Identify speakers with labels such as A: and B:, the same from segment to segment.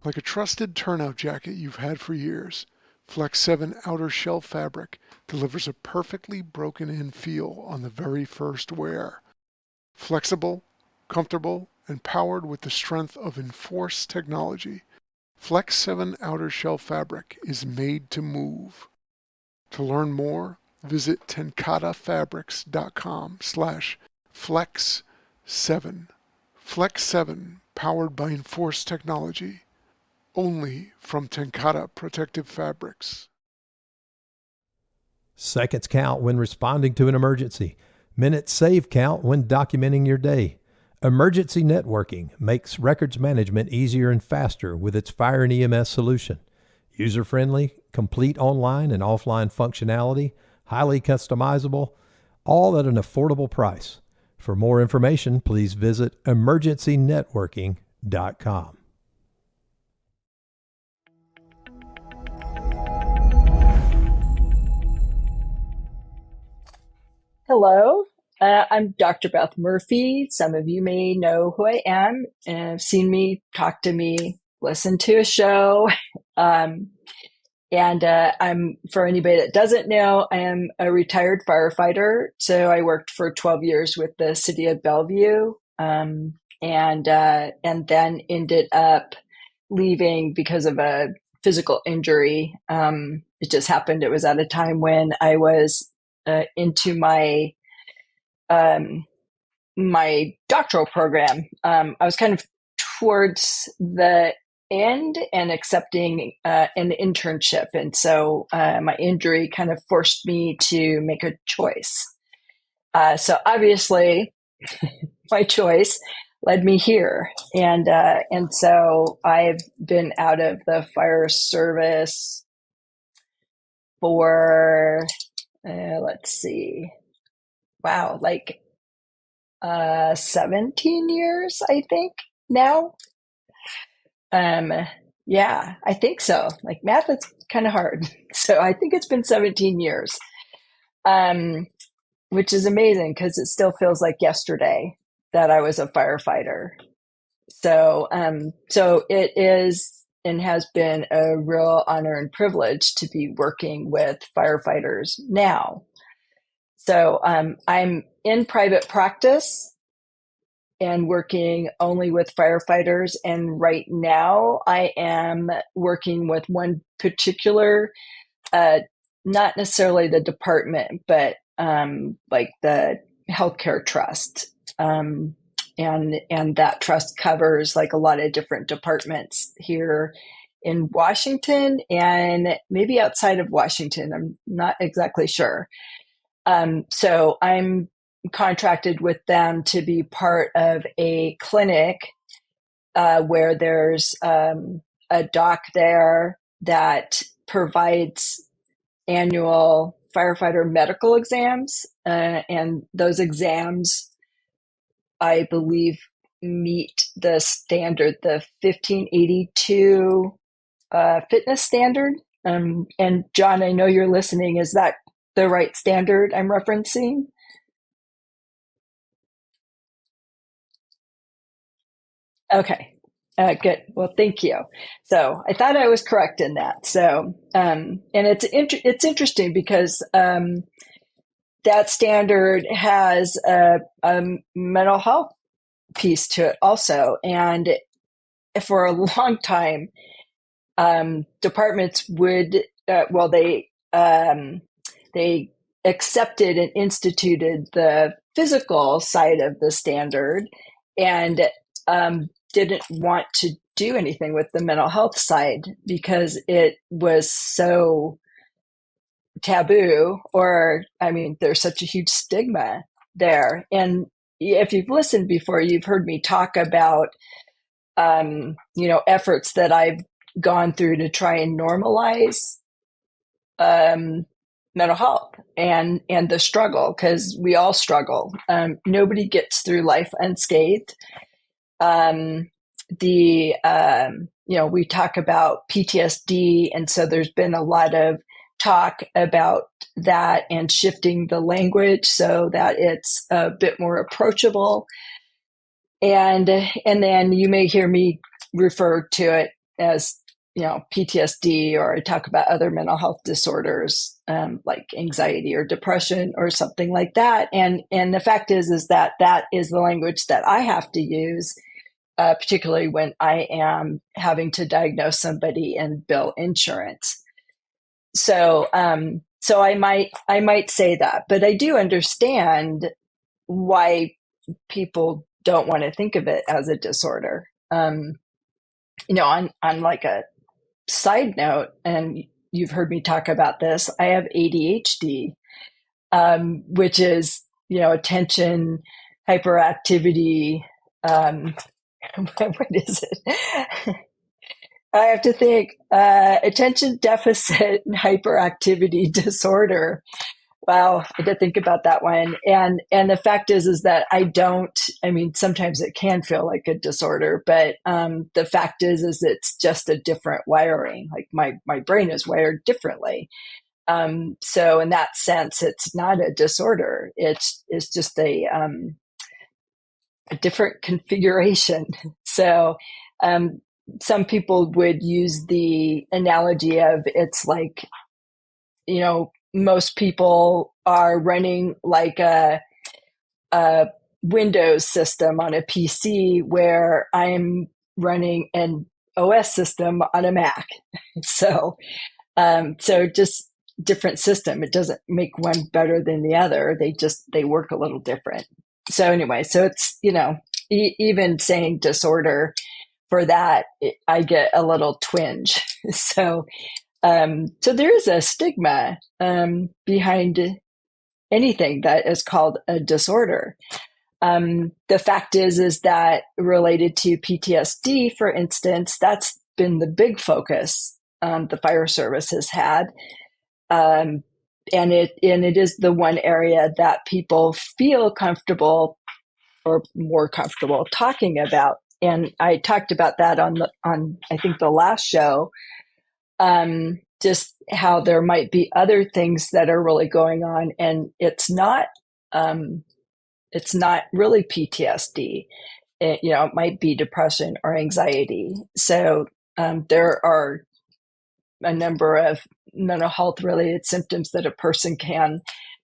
A: Like a trusted turnout jacket you've had for years, Flex 7 outer shell fabric delivers a perfectly broken-in feel on the very first wear. Flexible, comfortable, and powered with the strength of Enforce technology, Flex 7 outer shell fabric is made to move. To learn more, visit tenkatafabrics.com/flex7. Flex 7, powered by Enforce technology, only from Tenkata Protective Fabrics.
B: Seconds count when responding to an emergency. Minutes save count when documenting your day. Emergency Networking makes records management easier and faster with its Fire and EMS solution. User-friendly, complete online and offline functionality, highly customizable, all at an affordable price. For more information, please visit emergencynetworking.com.
C: Hello, I'm Dr. Beth Murphy. Some of you may know who I am and have seen me, talk to me, listen to a show. I'm, for anybody that doesn't know, I am a retired firefighter. So I worked for 12 years with the city of Bellevue, and then ended up leaving because of a physical injury. It just happened. It was at a time when I was into my doctoral program. I was kind of towards the end and accepting an internship, and so my injury kind of forced me to make a choice. So obviously, my choice led me here, and so I've been out of the fire service for let's see, wow, like 17 years, I think now. Um, yeah, I think so. Like math is kind of hard. So I think it's been 17 years, um, which is amazing because it still feels like yesterday that I was a firefighter. So it is and has been a real honor and privilege to be working with firefighters now. So I'm in private practice and working only with firefighters. And right now I am working with one particular, not necessarily the department, but like the healthcare trust. And that trust covers like a lot of different departments here in Washington and maybe outside of Washington. I'm not exactly sure. So I'm contracted with them to be part of a clinic where there's a doc there that provides annual firefighter medical exams. And those exams, I believe, meet the standard, the 1582 fitness standard. And John, I know you're listening. Is that the right standard I'm referencing? Okay. Good. Well, thank you. So I thought I was correct in that. So, and it's interesting because that standard has a mental health piece to it also. And for a long time, departments would, they accepted and instituted the physical side of the standard and didn't want to do anything with the mental health side because it was so taboo, or I mean, there's such a huge stigma there. And if you've listened before, you've heard me talk about, efforts that I've gone through to try and normalize mental health and the struggle, because we all struggle. Nobody gets through life unscathed. We talk about PTSD, and so there's been a lot of talk about that and shifting the language so that it's a bit more approachable. And then you may hear me refer to it as, PTSD, or I talk about other mental health disorders, like anxiety or depression or something like that. And the fact is that that is the language that I have to use, particularly when I am having to diagnose somebody and bill insurance. So, so I might say that, but I do understand why people don't want to think of it as a disorder. On like a side note, and you've heard me talk about this, I have ADHD, which is, attention hyperactivity. What is it? I have to think. Attention deficit hyperactivity disorder. Wow, I had to think about that one. And the fact is that I don't. I mean, sometimes it can feel like a disorder, but the fact is it's just a different wiring. Like my brain is wired differently. So in that sense, it's not a disorder. It's just a different configuration. So some people would use the analogy of it's like, most people are running like a Windows system on a PC, where I'm running an OS system on a Mac. So, so just different system. It doesn't make one better than the other. They work a little different. So anyway, so it's, even saying disorder for that, I get a little twinge. So, so there is a stigma behind anything that is called a disorder. The fact is that related to PTSD, for instance, that's been the big focus the fire service has had, and it is the one area that people feel comfortable or more comfortable talking about. And I talked about that on I think the last show. Just how there might be other things that are really going on, and it's not really PTSD. It might be depression or anxiety. So there are a number of mental health related symptoms that a person can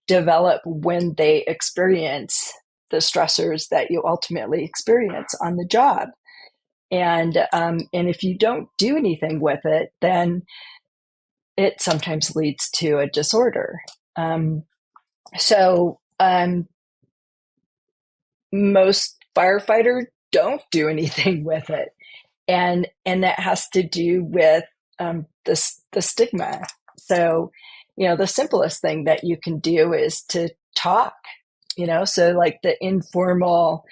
C: develop when they experience the stressors that you ultimately experience on the job. And if you don't do anything with it, then it sometimes leads to a disorder. So most firefighters don't do anything with it, and that has to do with the stigma. So, the simplest thing that you can do is to talk. So like the informal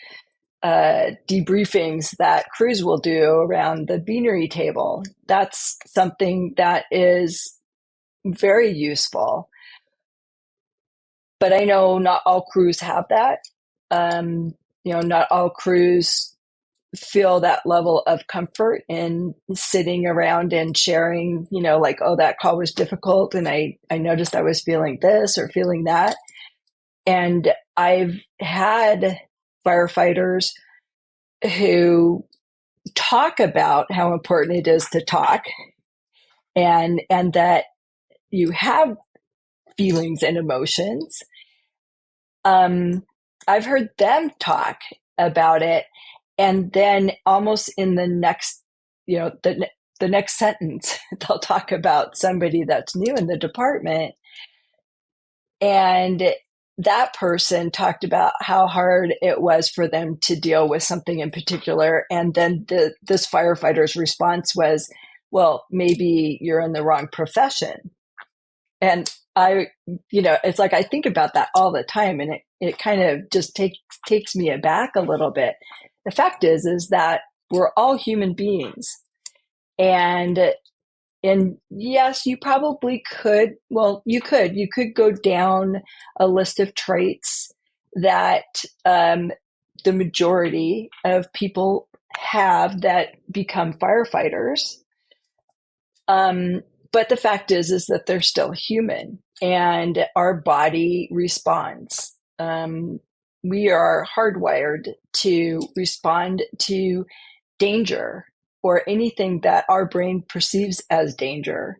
C: debriefings that crews will do around the beanery table. That's something that is very useful. But I know not all crews have that. Not all crews feel that level of comfort in sitting around and sharing, like, oh, that call was difficult and I noticed I was feeling this or feeling that. And I've had firefighters who talk about how important it is to talk, and that you have feelings and emotions. I've heard them talk about it, and then almost in the next, the next sentence, they'll talk about somebody that's new in the department, and that person talked about how hard it was for them to deal with something in particular. And then this firefighter's response was, well, maybe you're in the wrong profession. And it's like, I think about that all the time, and it kind of just takes me aback a little bit. The fact is that we're all human beings. And yes, you probably could. Well, you could go down a list of traits that the majority of people have that become firefighters. But the fact is that they're still human, and our body responds. We are hardwired to respond to danger. or anything that our brain perceives as danger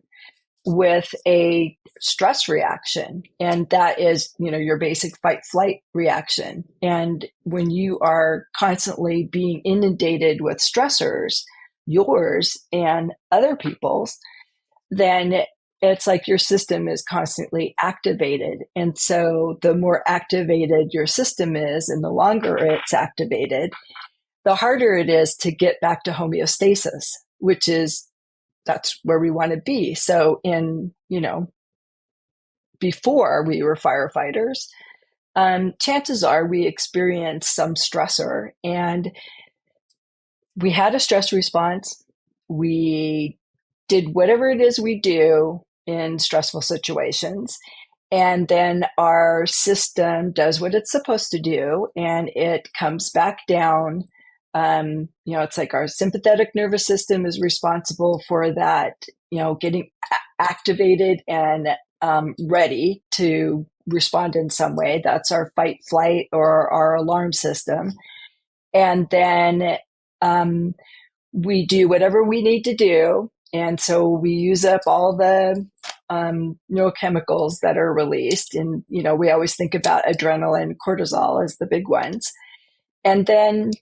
C: with a stress reaction. And that is, your basic fight flight reaction. And when you are constantly being inundated with stressors, yours and other people's, then it's like your system is constantly activated. And so the more activated your system is and the longer it's activated, the harder it is to get back to homeostasis, which is that's where we want to be. So before we were firefighters, chances are we experienced some stressor and we had a stress response. We did whatever it is we do in stressful situations. And then our system does what it's supposed to do and it comes back down. It's like our sympathetic nervous system is responsible for that, getting activated and ready to respond in some way. That's our fight, flight, or our alarm system. And then we do whatever we need to do. And so we use up all the neurochemicals that are released. And, we always think about adrenaline, cortisol as the big ones. And then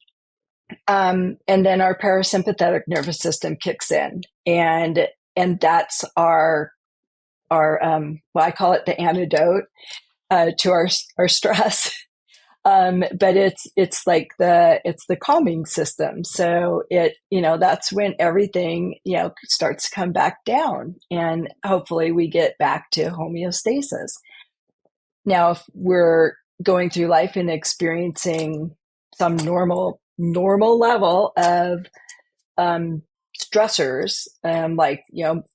C: our parasympathetic nervous system kicks in, and that's our I call it the antidote to our stress. But it's like it's the calming system. So that's when everything, starts to come back down and hopefully we get back to homeostasis. Now, if we're going through life and experiencing some normal level of stressors, like,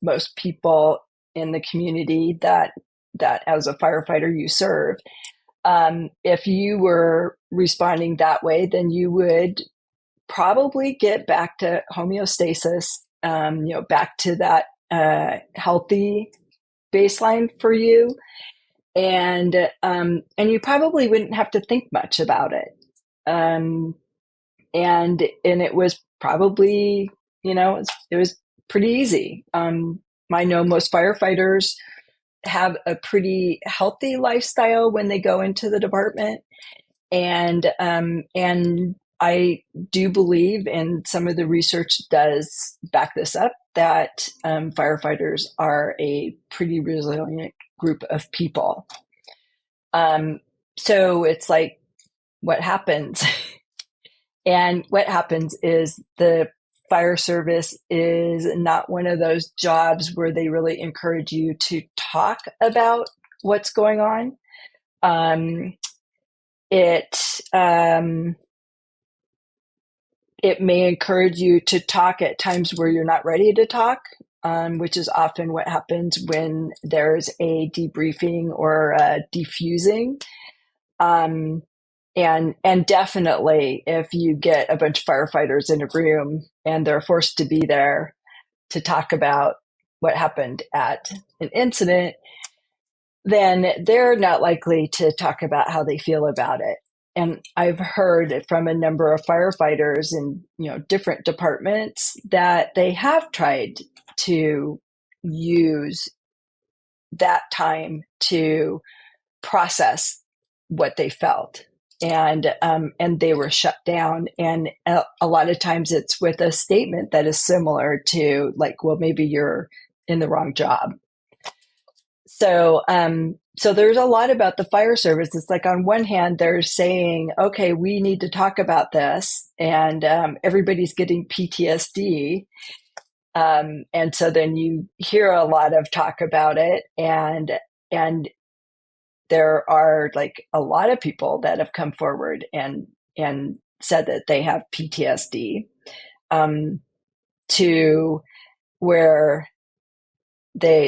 C: most people in the community that as a firefighter you serve, if you were responding that way, then you would probably get back to homeostasis, back to that healthy baseline for you. And you probably wouldn't have to think much about it. And it was probably, it was pretty easy. I know most firefighters have a pretty healthy lifestyle when they go into the department. And I do believe, and some of the research does back this up, that firefighters are a pretty resilient group of people. So it's like, what happens? And what happens is the fire service is not one of those jobs where they really encourage you to talk about what's going on. It may encourage you to talk at times where you're not ready to talk, which is often what happens when there's a debriefing or a defusing. And definitely if you get a bunch of firefighters in a room and they're forced to be there to talk about what happened at an incident, then they're not likely to talk about how they feel about it. And I've heard from a number of firefighters in, different departments that they have tried to use that time to process what they felt. And they were shut down. And a lot of times it's with a statement that is similar to like, well, maybe you're in the wrong job. So there's a lot about the fire service. It's like, on one hand, they're saying, okay, we need to talk about this, and everybody's getting PTSD. And so then you hear a lot of talk about it, and there are like a lot of people that have come forward and said that they have PTSD, to where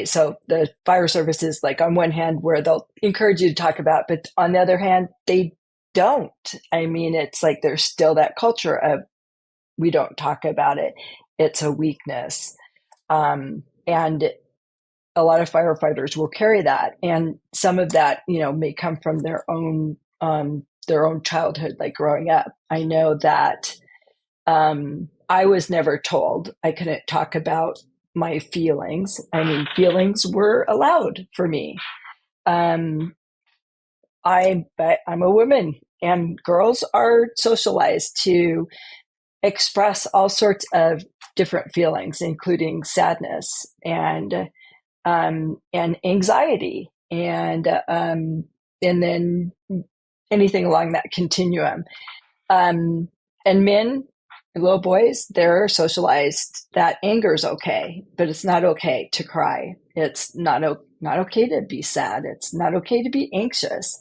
C: so the fire service is like, on one hand, where they'll encourage you to talk about, but on the other hand, they don't. I mean, it's like there's still that culture of, we don't talk about it. It's a weakness. And a lot of firefighters will carry that. And some of that, may come from their own childhood, like growing up. I know that I was never told I couldn't talk about my feelings. I mean, feelings were allowed for me. Um, I'm a woman, and girls are socialized to express all sorts of different feelings, including sadness and anxiety, and then anything along that continuum. Um, and men, little boys, they're socialized that anger is okay, but it's not okay to cry. It's not okay to be sad. It's not okay to be anxious,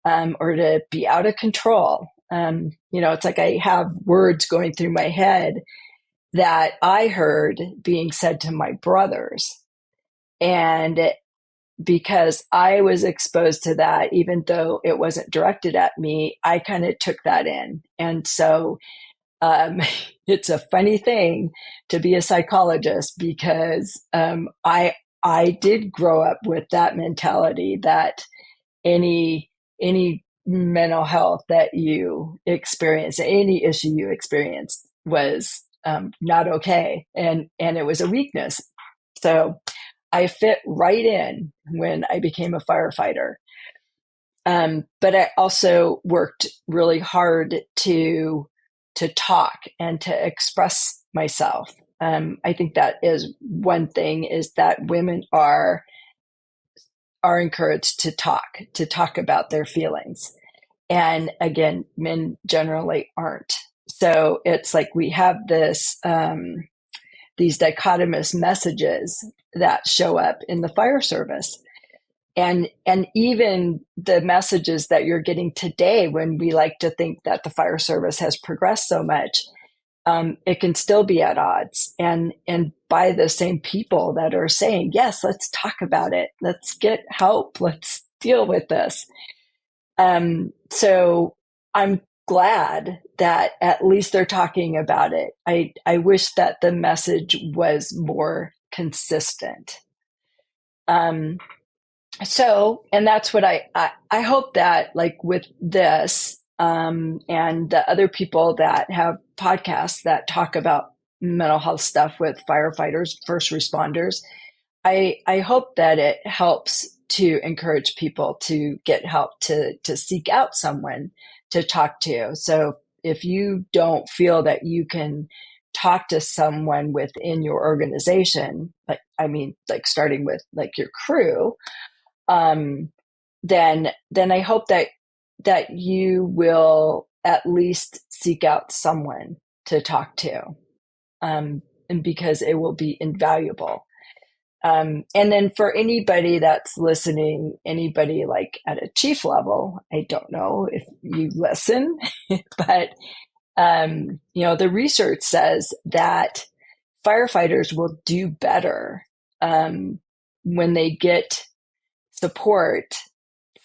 C: or to be out of control. It's like I have words going through my head that I heard being said to my brothers. And because I was exposed to that, even though it wasn't directed at me, I kind of took that in. And so it's a funny thing to be a psychologist, because I did grow up with that mentality that any mental health that you experience, any issue you experience, was not okay, and it was a weakness. So I fit right in when I became a firefighter. But I also worked really hard to talk and to express myself. I think that is one thing, is that women are encouraged to talk about their feelings. And again, men generally aren't. So it's like we have these dichotomous messages that show up in the fire service. And even the messages that you're getting today, when we like to think that the fire service has progressed so much, it can still be at odds, and by the same people that are saying, yes, let's talk about it, let's get help, let's deal with this. So I'm glad that at least they're talking about it. I wish that the message was more consistent. And that's what I hope that, like, with this, and the other people that have podcasts that talk about mental health stuff with firefighters, first responders, I hope that it helps to encourage people to get help, to seek out someone to talk to. So if you don't feel that you can talk to someone within your organization, like starting with like your crew, then I hope that you will at least seek out someone to talk to, and because it will be invaluable. And then for anybody that's listening, anybody like at a chief level, I don't know if you listen, but the research says that firefighters will do better when they get support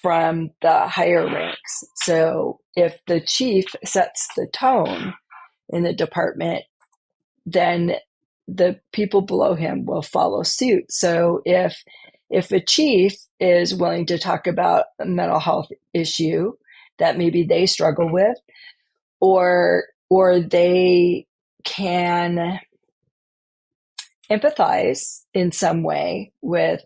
C: from the higher ranks. So if the chief sets the tone in the department, then the people below him will follow suit. So if a chief is willing to talk about a mental health issue that maybe they struggle with, or they can empathize in some way with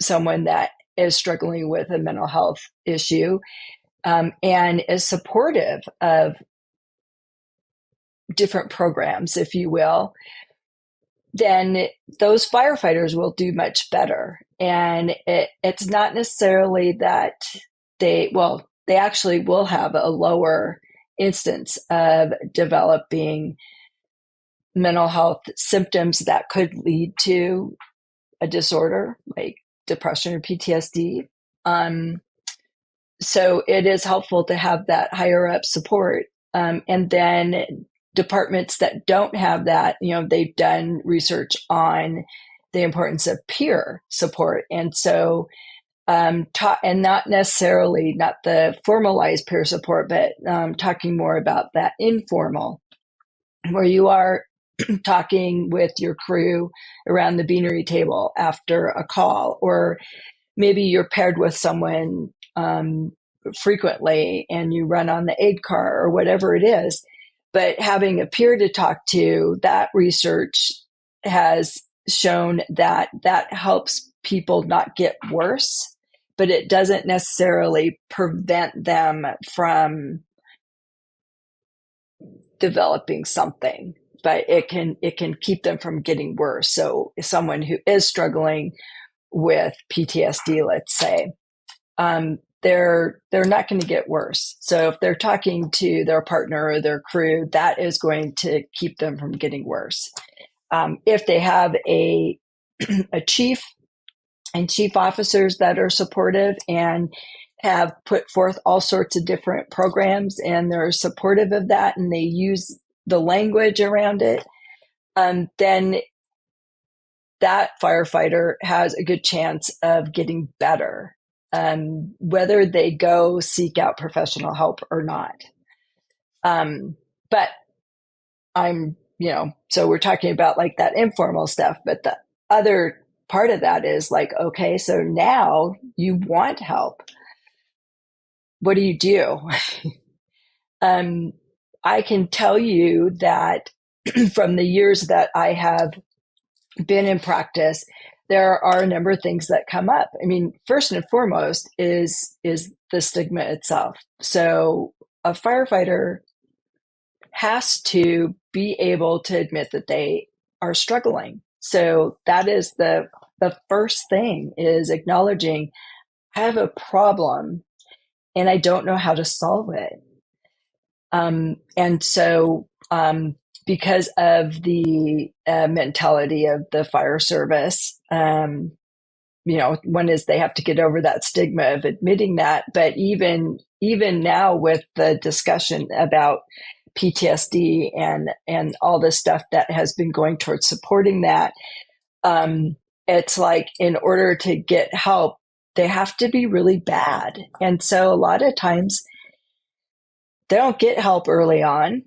C: someone that is struggling with a mental health issue, and is supportive of different programs, if you will, then those firefighters will do much better. And it's not necessarily that they actually will have a lower instance of developing mental health symptoms that could lead to a disorder like depression or PTSD. So it is helpful to have that higher up support. And then departments that don't have that, they've done research on the importance of peer support. And so, and not necessarily not the formalized peer support, but talking more about that informal, where you are talking with your crew around the beanery table after a call, or maybe you're paired with someone frequently and you run on the aid car or whatever it is. But having a peer to talk to, that research has shown that that helps people not get worse, but it doesn't necessarily prevent them from developing something, but it can keep them from getting worse. So someone who is struggling with PTSD, let's say, they're not going to get worse. So if they're talking to their partner or their crew, that is going to keep them from getting worse. If they have a chief and chief officers that are supportive and have put forth all sorts of different programs and they're supportive of that and they use the language around it, then that firefighter has a good chance of getting better, whether they go seek out professional help or not. But so we're talking about like that informal stuff, but the other part of that is like, okay, so now you want help. What do you do? I can tell you that from the years that I have been in practice, there are a number of things that come up. I mean, first and foremost is the stigma itself. So a firefighter has to be able to admit that they are struggling. So that is the first thing, is acknowledging I have a problem and I don't know how to solve it. And so because of the mentality of the fire service, one is they have to get over that stigma of admitting that. But even now with the discussion about PTSD and all this stuff that has been going towards supporting that, it's like in order to get help, they have to be really bad. And so a lot of times they don't get help early on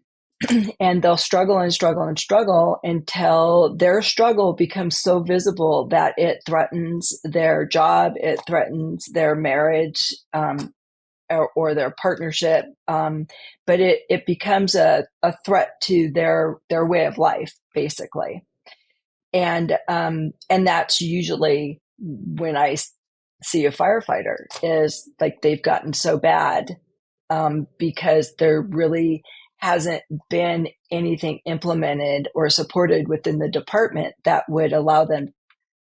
C: and they'll struggle and struggle and struggle until their struggle becomes so visible that it threatens their job, it threatens their marriage, or their partnership. But it becomes a threat to their way of life, basically. And that's usually when I see a firefighter, is like they've gotten so bad because there really hasn't been anything implemented or supported within the department that would allow them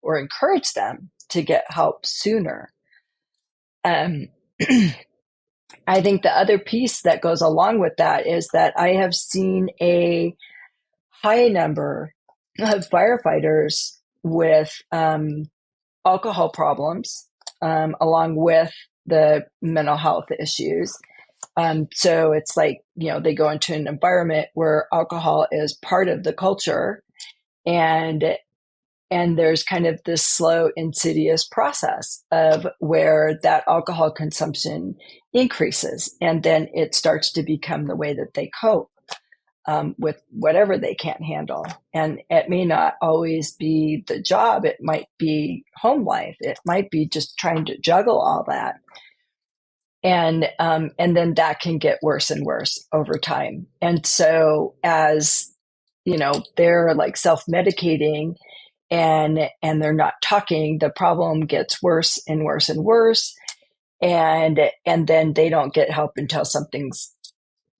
C: or encourage them to get help sooner. I think the other piece that goes along with that is that I have seen a high number of firefighters with alcohol problems, along with the mental health issues. So it's like, they go into an environment where alcohol is part of the culture, and there's kind of this slow, insidious process of where that alcohol consumption increases, and then it starts to become the way that they cope with whatever they can't handle. And it may not always be the job. It might be home life. It might be just trying to juggle all that. And then that can get worse and worse over time. And so as, they're like self-medicating and they're not talking, the problem gets worse and worse and worse. And then they don't get help until something's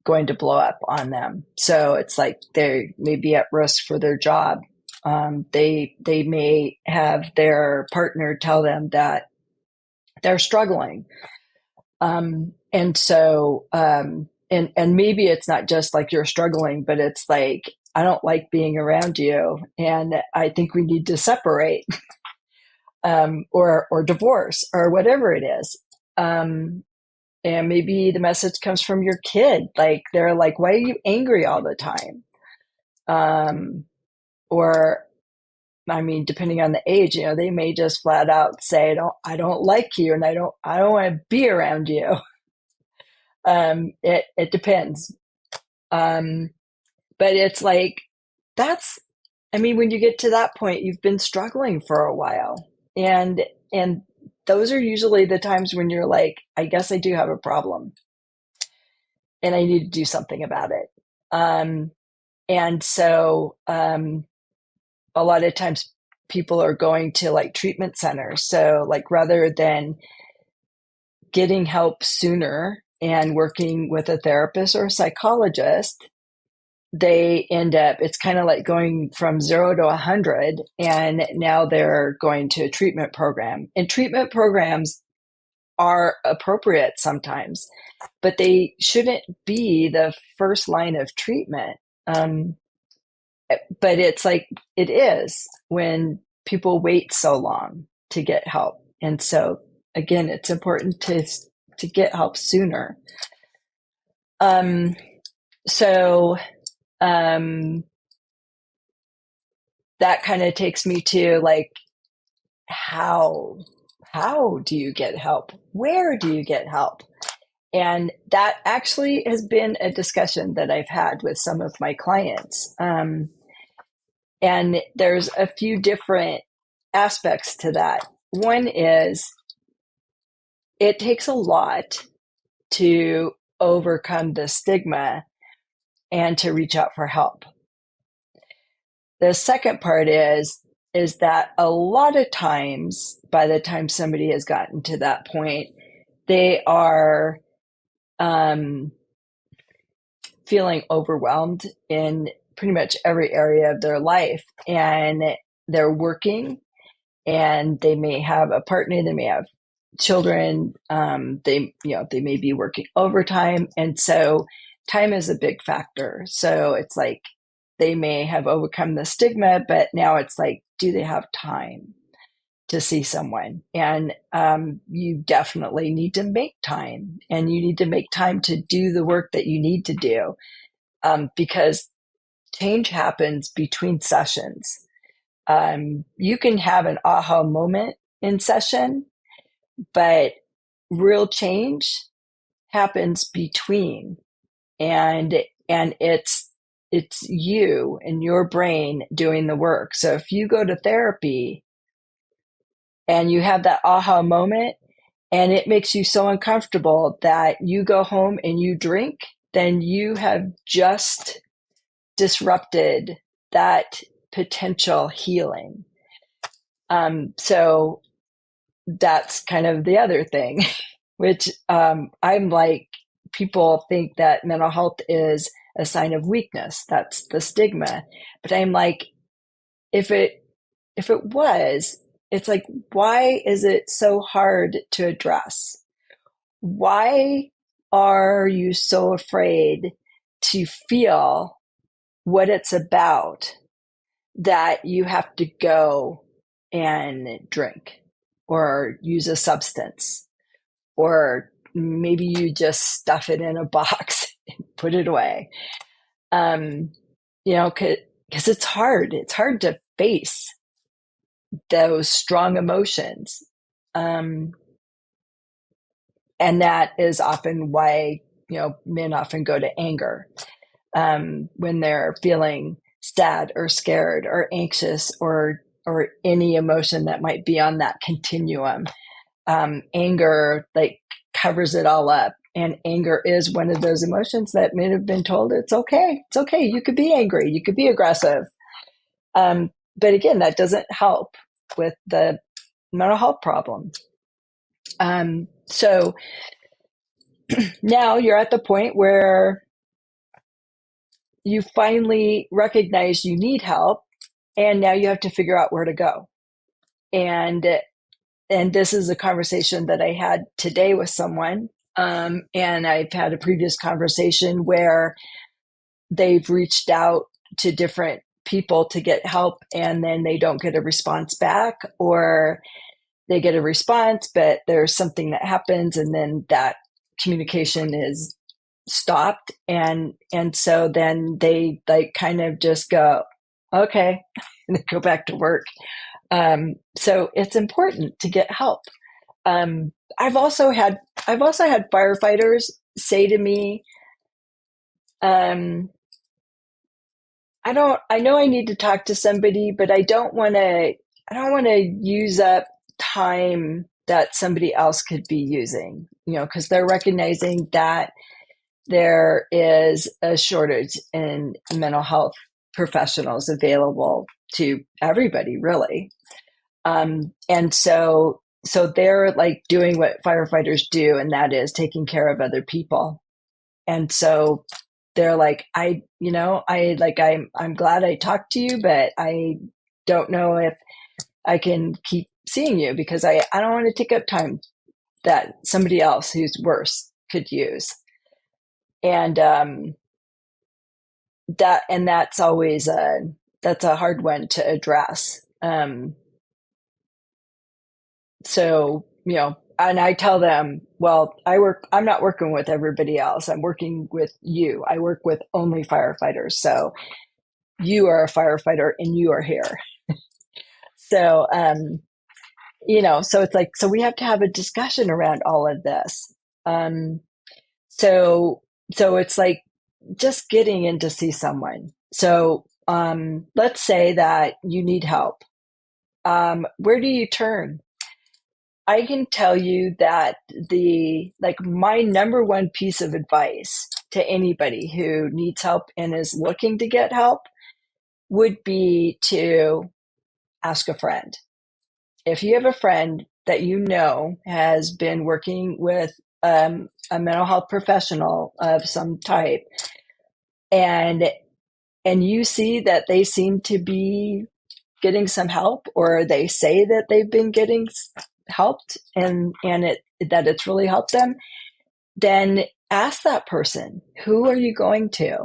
C: going to blow up on them. So it's like they may be at risk for their job. They may have their partner tell them that they're struggling. And so, and maybe it's not just like you're struggling, but it's like, I don't like being around you and I think we need to separate, or divorce or whatever it is. And maybe the message comes from your kid. Like, they're like, why are you angry all the time? Or, I mean, depending on the age, they may just flat out say, I don't like you and I don't want to be around you. It depends. But it's like, when you get to that point, you've been struggling for a while. And those are usually the times when you're like, I guess I do have a problem and I need to do something about it. And so a lot of times people are going to like treatment centers. So like rather than getting help sooner and working with a therapist or a psychologist, they end up, it's kind of like going from 0 to 100, and now they're going to a treatment program. And treatment programs are appropriate sometimes, but they shouldn't be the first line of treatment. But it's like it is when people wait so long to get help. And so again, it's important to get help sooner. So that kind of takes me to like how do you get help? Where do you get help? And that actually has been a discussion that I've had with some of my clients. And there's a few different aspects to that. One is it takes a lot to overcome the stigma and to reach out for help. The second part is that a lot of times, by the time somebody has gotten to that point, they are feeling overwhelmed in pretty much every area of their life, and they're working, and they may have a partner, they may have children, they may be working overtime, and so time is a big factor. So it's like they may have overcome the stigma, but now it's like, do they have time to see someone? And you definitely need to make time, and you need to make time to do the work that you need to do, because change happens between sessions. You can have an aha moment in session, but real change happens between, and it's you and your brain doing the work. So if you go to therapy and you have that aha moment and it makes you so uncomfortable that you go home and you drink, then you have just disrupted that potential healing. So that's kind of the other thing, which I'm like, people think that mental health is a sign of weakness. That's the stigma. But I'm like, if it was, it's like, why is it so hard to address? Why are you so afraid to feel what it's about that you have to go and drink or use a substance, or maybe you just stuff it in a box and put it away? Because it's hard. It's hard to face those strong emotions. And that is often why, men often go to anger when they're feeling sad or scared or anxious or any emotion that might be on that continuum. Anger like covers it all up. And anger is one of those emotions that may have been told it's okay. It's okay. You could be angry. You could be aggressive. But again, that doesn't help with the mental health problem. So now you're at the point where you finally recognize you need help, and now you have to figure out where to go. And this is a conversation that I had today with someone. And I've had a previous conversation where they've reached out to different people to get help, and then they don't get a response back, or they get a response, but there's something that happens, and then that communication is stopped. And so then they like kind of just go, okay, and they go back to work. So it's important to get help. I've also had firefighters say to me, I know I need to talk to somebody, but I don't want to use up time that somebody else could be using, because they're recognizing that there is a shortage in mental health professionals available to everybody, really. And so they're like doing what firefighters do, and that is taking care of other people. And so they're like, I'm glad I talked to you, but I don't know if I can keep seeing you because I don't want to take up time that somebody else who's worse could use. And that's always that's a hard one to address. So, and I tell them, well, I'm not working with everybody else. I'm working with you. I work with only firefighters. So you are a firefighter and you are here. So, so it's like, so we have to have a discussion around all of this. So it's like just getting in to see someone. So, let's say that you need help. Where do you turn? I can tell you that my number one piece of advice to anybody who needs help and is looking to get help would be to ask a friend. If you have a friend that you know has been working with a mental health professional of some type, and you see that they seem to be getting some help, or they say that they've been getting helped and that it's really helped them, then ask that person, who are you going to?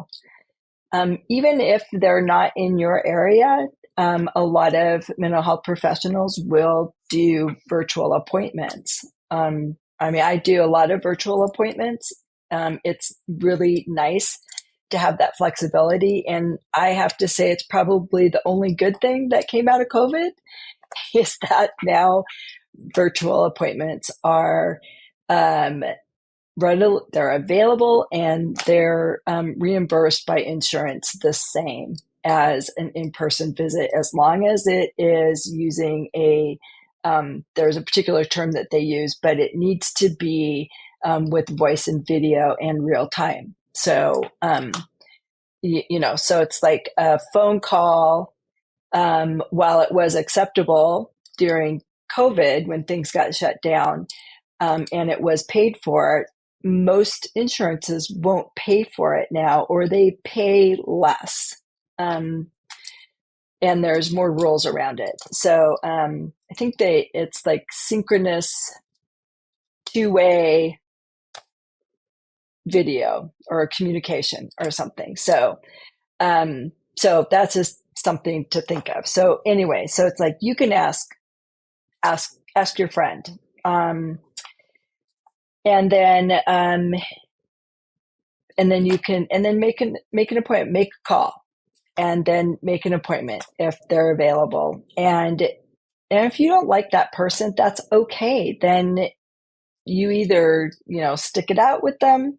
C: Even if they're not in your area, a lot of mental health professionals will do virtual appointments. I do a lot of virtual appointments. It's really nice to have that flexibility. And I have to say, it's probably the only good thing that came out of COVID is that now virtual appointments are they're available, and they're reimbursed by insurance the same as an in-person visit, as long as it is using there's a particular term that they use, but it needs to be with voice and video and real time. So, so it's like a phone call. While it was acceptable during COVID when things got shut down, and it was paid for, most insurances won't pay for it now, or they pay less. And there's more rules around it. So I think it's like synchronous two-way video or communication or something. So that's just something to think of. So anyway, so it's like you can ask your friend. And then you can, and then make an appointment, make a call, and then make an appointment if they're available. And if you don't like that person, that's okay. Then you either, stick it out with them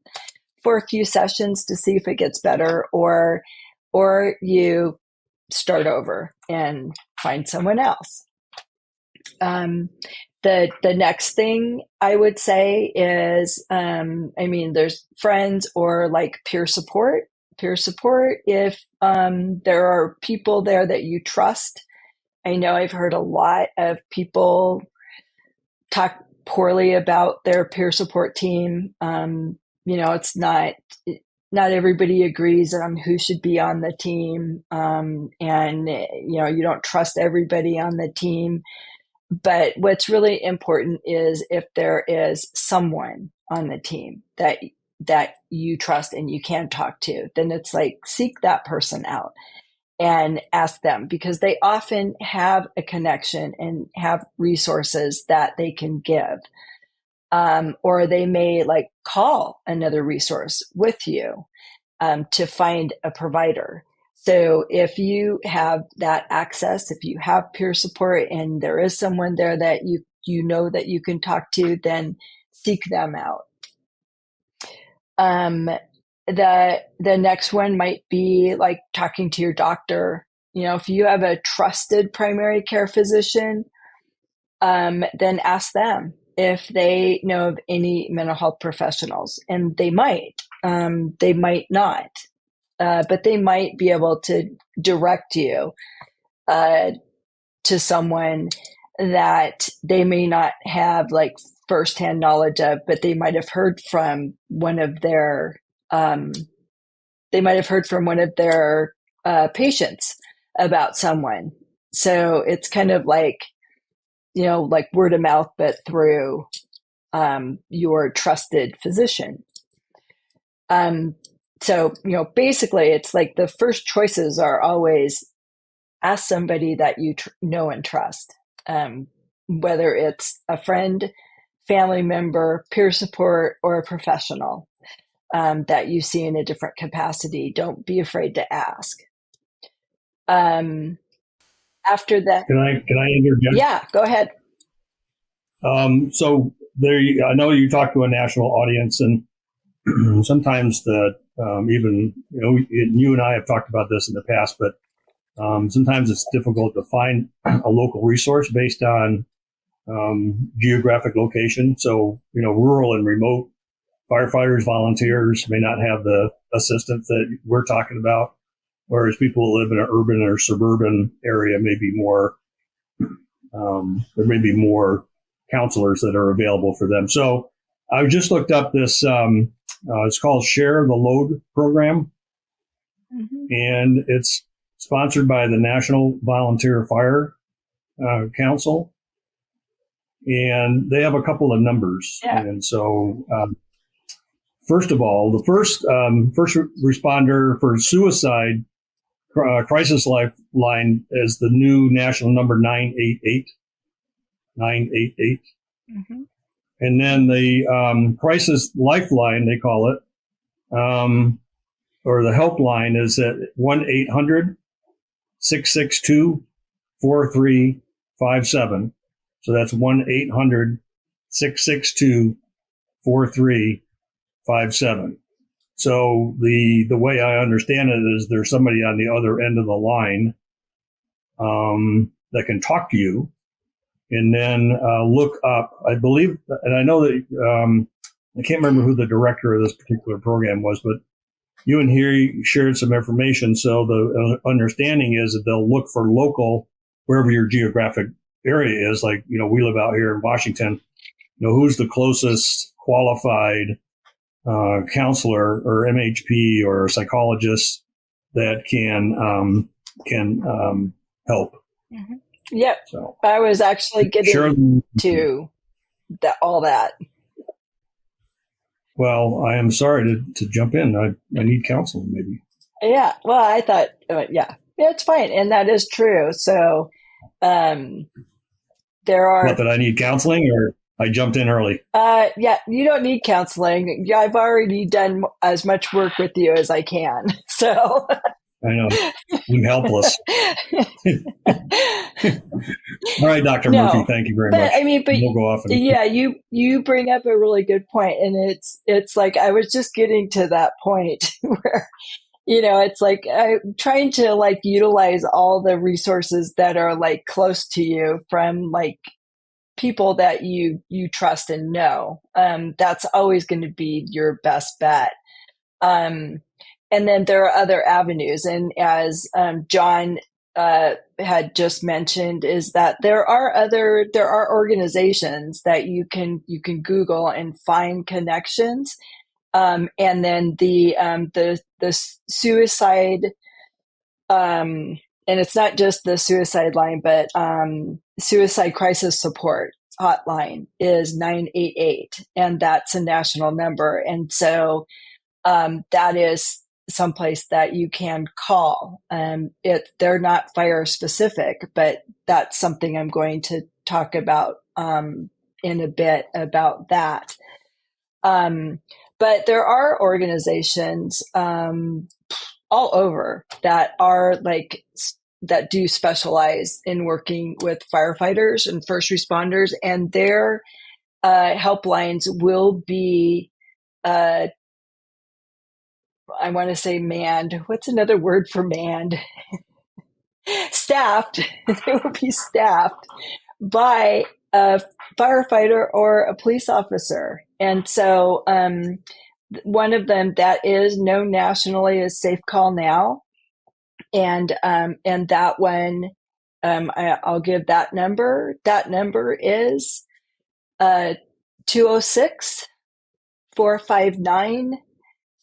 C: for a few sessions to see if it gets better, or you start over and find someone else. The next thing I would say is, there's friends or like peer support. If there are people there that you trust. I know I've heard a lot of people talk poorly about their peer support team. It's not everybody agrees on who should be on the team. And you don't trust everybody on the team. But what's really important is if there is someone on the team that you trust and you can talk to, then it's like seek that person out and ask them, because they often have a connection and have resources that they can give. Or they may like call another resource with you to find a provider. So if you have that access, if you have peer support and there is someone there that you know that you can talk to, then seek them out. The next one might be like talking to your doctor. If you have a trusted primary care physician, then ask them if they know of any mental health professionals, and they might. they might not, but they might be able to direct you to someone that they may not have like firsthand knowledge of, but they might have heard from one of their patients about someone. So it's kind of like, like word of mouth, but through your trusted physician. So, basically it's like the first choices are always ask somebody that you know and trust, whether it's a friend, family member, peer support, or a professional that you see in a different capacity. Don't be afraid to ask. After that,
D: can I interject?
C: yeah, go ahead.
D: So there, I know you talk to a national audience, and sometimes even you and I have talked about this in the past, but sometimes it's difficult to find a local resource based on geographic location. So rural and remote firefighters, volunteers may not have the assistance that we're talking about, whereas people who live in an urban or suburban area may be more. There may be more counselors that are available for them. So I just looked up this. It's called Share the Load program, and it's sponsored by the National Volunteer Fire Council, and they have a couple of numbers.
C: Yeah.
D: And so, first of all, the first responder for suicide crisis lifeline is the new national number 988. 988.
C: Mm-hmm.
D: And then the crisis lifeline, they call it, or the helpline is at 1-800-662-4357. So that's 1-800-662-4357. So the way I understand it is there's somebody on the other end of the line that can talk to you, and then look up, I believe, and I know that I can't remember who the director of this particular program was, but you and he shared some information. So the understanding is that they'll look for local, wherever your geographic area is. Like, we live out here in Washington, who's the closest qualified counselor or MHP or psychologist that can help.
C: Mm-hmm. Yep.
D: So
C: I was actually getting to all that.
D: Well, I am sorry to jump in. I need counseling, maybe.
C: Yeah. Well, I thought, yeah, it's fine. And that is true. So there are.
D: What, that I need counseling, or I jumped in early?
C: Yeah, you don't need counseling. Yeah, I've already done as much work with you as I can. So.
D: I know. I'm helpless. All right, Dr. Murphy, thank you very much.
C: I mean, but
D: we'll go off.
C: Yeah, you bring up a really good point, and it's like I was just getting to that point where, it's like I'm trying to like utilize all the resources that are like close to you from like people that you trust and know. That's always going to be your best bet. And then there are other avenues. And as John had just mentioned, is that there are organizations that you can Google and find connections. And then the suicide, and it's not just the suicide line, but suicide crisis support hotline is 988, and that's a national number. And so that is someplace that you can call. They're not fire specific, but that's something I'm going to talk about in a bit about that. But there are organizations all over that are like that do specialize in working with firefighters and first responders, and their helplines will be I want to say manned. What's another word for manned? Staffed. They will be staffed by a firefighter or a police officer. And so one of them that is known nationally is Safe Call Now, and that one, I'll give that number. That number is 206 459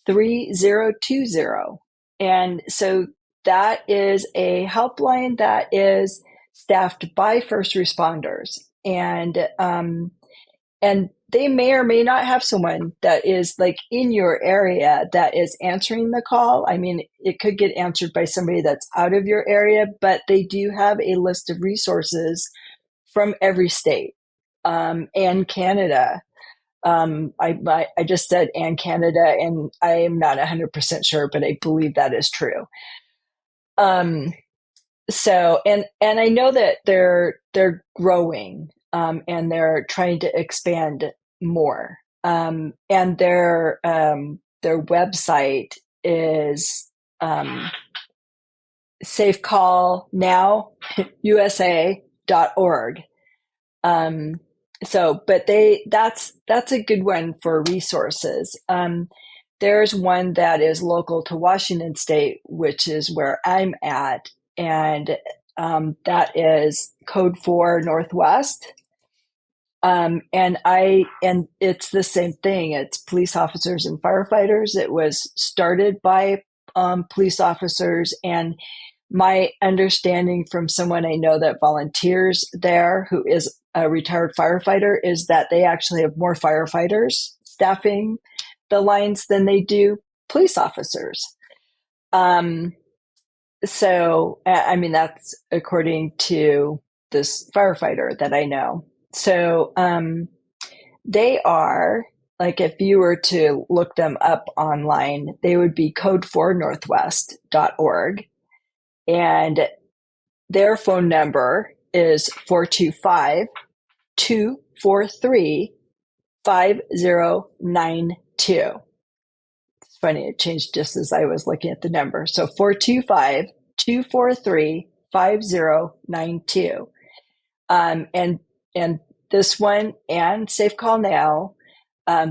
C: 3020. And so that is a helpline that is staffed by first responders. And they may or may not have someone that is like in your area that is answering the call. I mean, it could get answered by somebody that's out of your area, but they do have a list of resources from every state and Canada. I just said and Canada, and I am not 100% sure, but I believe that is true. So, and I know that they're growing, and they're trying to expand more. And their website is safecallnowusa.org. So, but that's a good one for resources. There's one that is local to Washington State, which is where I'm at, and that is Code 4 Northwest. And it's the same thing. It's police officers and firefighters. It was started by police officers, and my understanding from someone I know that volunteers there, who is a retired firefighter, is that they actually have more firefighters staffing the lines than they do police officers. So, I mean, that's according to this firefighter that I know. So, they are, like, if you were to look them up online, they would be code4northwest.org. And their phone number is 425 243 5092. It's funny, it changed just as I was looking at the number. So 425 243 5092. And this one and Safe Call Now,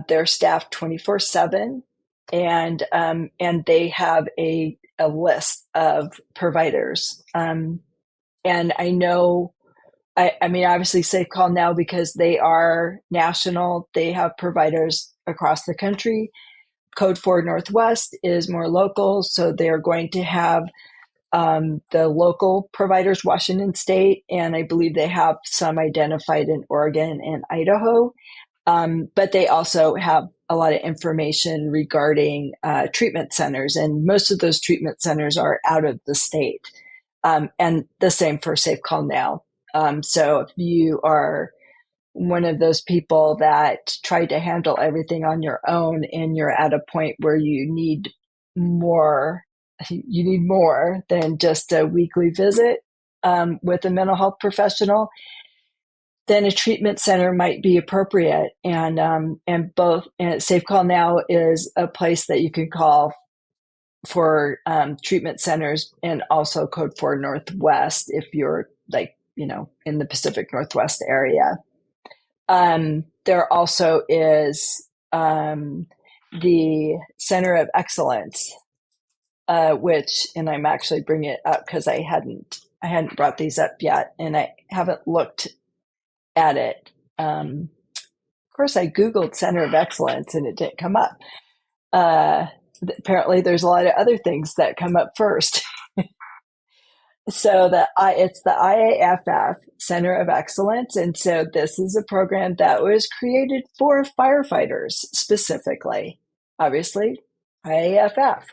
C: they're staffed 24/7, and they have a list of providers. And I know, I mean, obviously Safe Call Now, because they are national, they have providers across the country. Code 4 Northwest is more local, so they're going to have the local providers, Washington State, and I believe they have some identified in Oregon and Idaho. But they also have a lot of information regarding treatment centers, and most of those treatment centers are out of the state. And the same for Safe Call Now. So if you are one of those people that try to handle everything on your own and you're at a point where you need more than just a weekly visit with a mental health professional, then a treatment center might be appropriate. And Safe Call Now is a place that you can call for treatment centers, and also Code 4 Northwest if you're, like, in the Pacific Northwest area. There also is the Center of Excellence, which, and I'm actually bringing it up because I hadn't brought these up yet, and I haven't looked at it. Of course, I Googled Center of Excellence and it didn't come up. Apparently, there's a lot of other things that come up first. So it's the IAFF Center of Excellence. And so this is a program that was created for firefighters specifically, obviously, IAFF.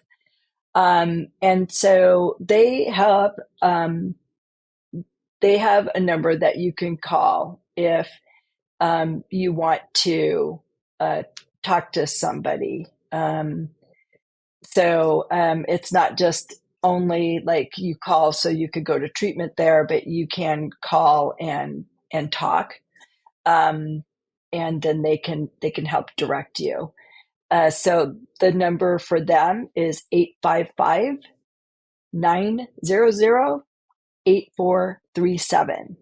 C: And so they have a number that you can call if you want to talk to somebody. So it's not just only like you call so you could go to treatment there, but you can call and talk, and then they can help direct you. So the number for them is 855-900-8437.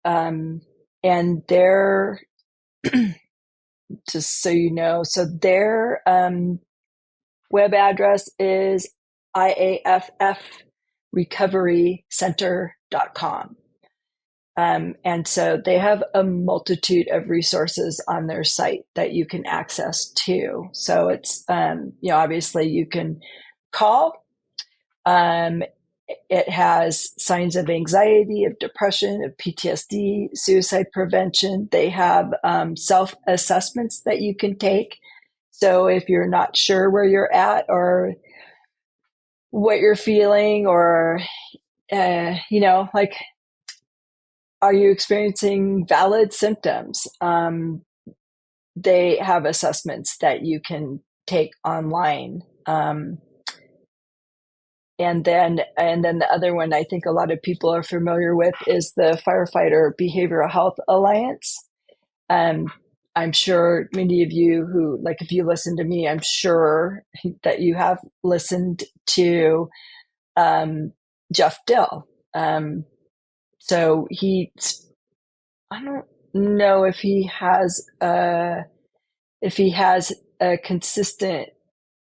C: And just so you know. So their web address is iaffrecoverycenter.com. And so they have a multitude of resources on their site that you can access too. So it's, obviously you can call. It has signs of anxiety, of depression, of PTSD, suicide prevention. They have self-assessments that you can take. So if you're not sure where you're at or what you're feeling, or, like, are you experiencing valid symptoms? They have assessments that you can take online. And then the other one I think a lot of people are familiar with is the Firefighter Behavioral Health Alliance. I'm sure many of you who, like, if you listen to me, I'm sure that you have listened to Jeff Dill. So I don't know if he has a consistent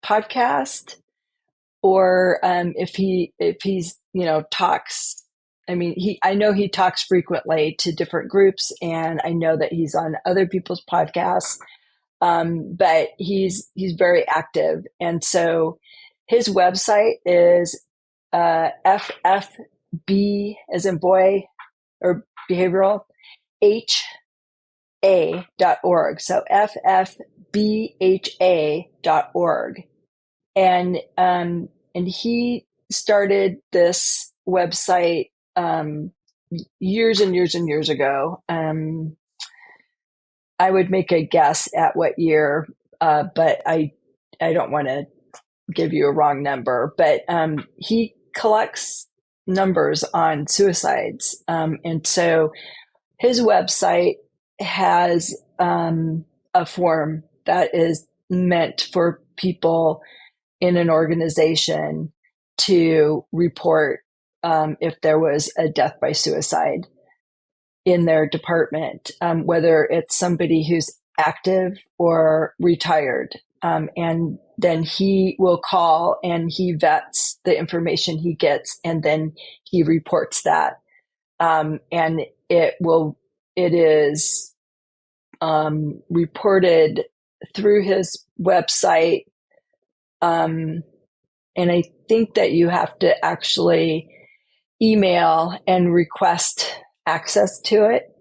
C: podcast, or if he's talks. I mean, I know he talks frequently to different groups, and I know that he's on other people's podcasts. But he's very active, and so his website is FFB as in boy, or behavioral, HA.org. So FFBHA.org. And he started this website years and years and years ago. I would make a guess at what year, but I don't want to give you a wrong number. But he collects numbers on suicides, and so his website has a form that is meant for people in an organization to report if there was a death by suicide in their department, whether it's somebody who's active or retired. And then he will call and he vets the information he gets, and then he reports that. And it is reported through his website. And I think that you have to actually email and request access to it.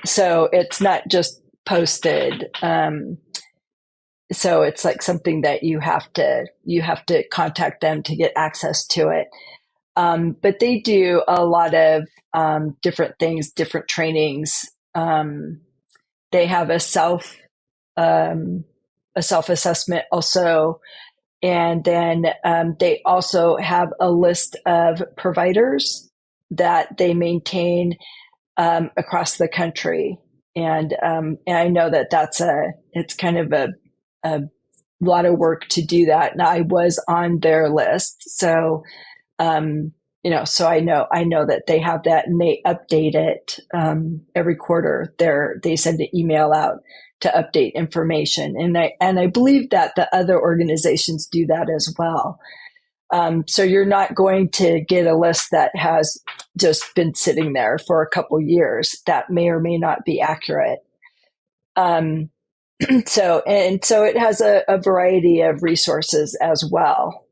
C: So it's not just posted. So it's like something that you have to contact them to get access to it. But they do a lot of different things, different trainings. They have a self-assessment also. And then they also have a list of providers that they maintain across the country. And I know that it's kind of a lot of work to do that. And I was on their list. So, so I know that they have that, and they update it every quarter. They send an email out to update information. And I believe that the other organizations do that as well. So you're not going to get a list that has just been sitting there for a couple years. That may or may not be accurate. So it has a variety of resources as well.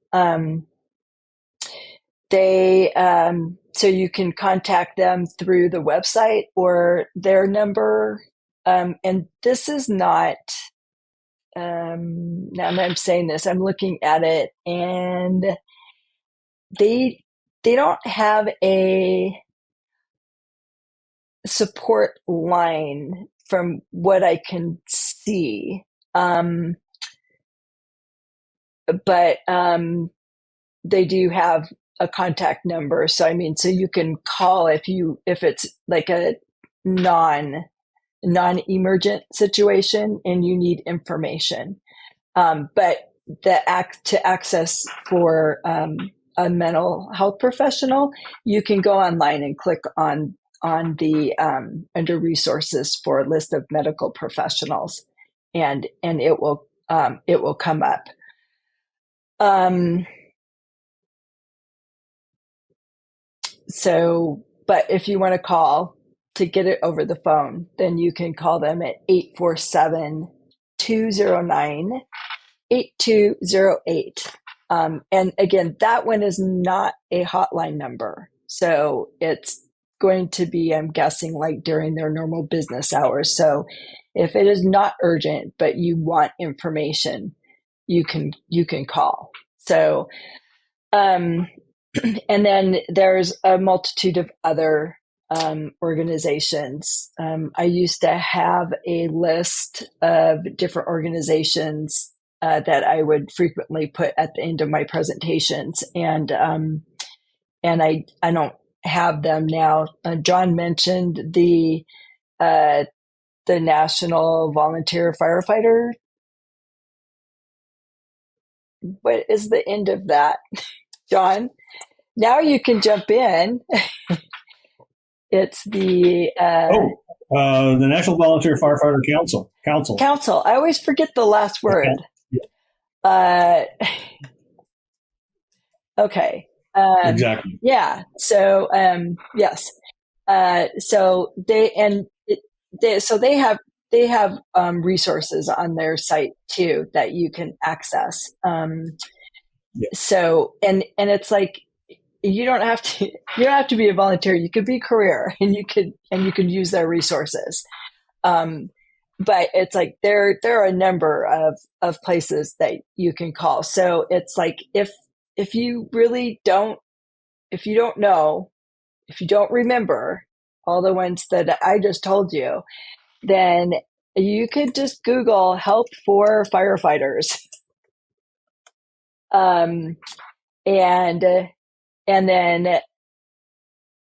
C: So you can contact them through the website or their number. And this is not, now I'm saying this, I'm looking at it, and they don't have a support line from what I can see. But they do have a contact number. So, so you can call if it's like a non-emergent situation and you need information. But to access for a mental health professional, you can go online and click on the under resources for a list of medical professionals. and it will come up. So, but if you want to call to get it over the phone, then you can call them at 847-209-8208. And again, that one is not a hotline number. So it's going to be, I'm guessing, like during their normal business hours. So if it is not urgent, but you want information, you can call. So, and then there's a multitude of other organizations. I used to have a list of different organizations that I would frequently put at the end of my presentations, and I don't have them now. John mentioned the National Volunteer Firefighter. What is the end of that, John? Now you can jump in. It's the
D: the National Volunteer Firefighter Council.
C: Council. I always forget the last word.
D: Yeah.
C: Okay.
D: Exactly.
C: Yeah. So yes. So they have resources on their site too that you can access. So and it's like you don't have to be a volunteer. You could be a career, and you could use their resources. But it's like there are a number of places that you can call. So it's like if you really don't, if you don't know, if you don't remember all the ones that I just told you, then you could just Google help for firefighters. And then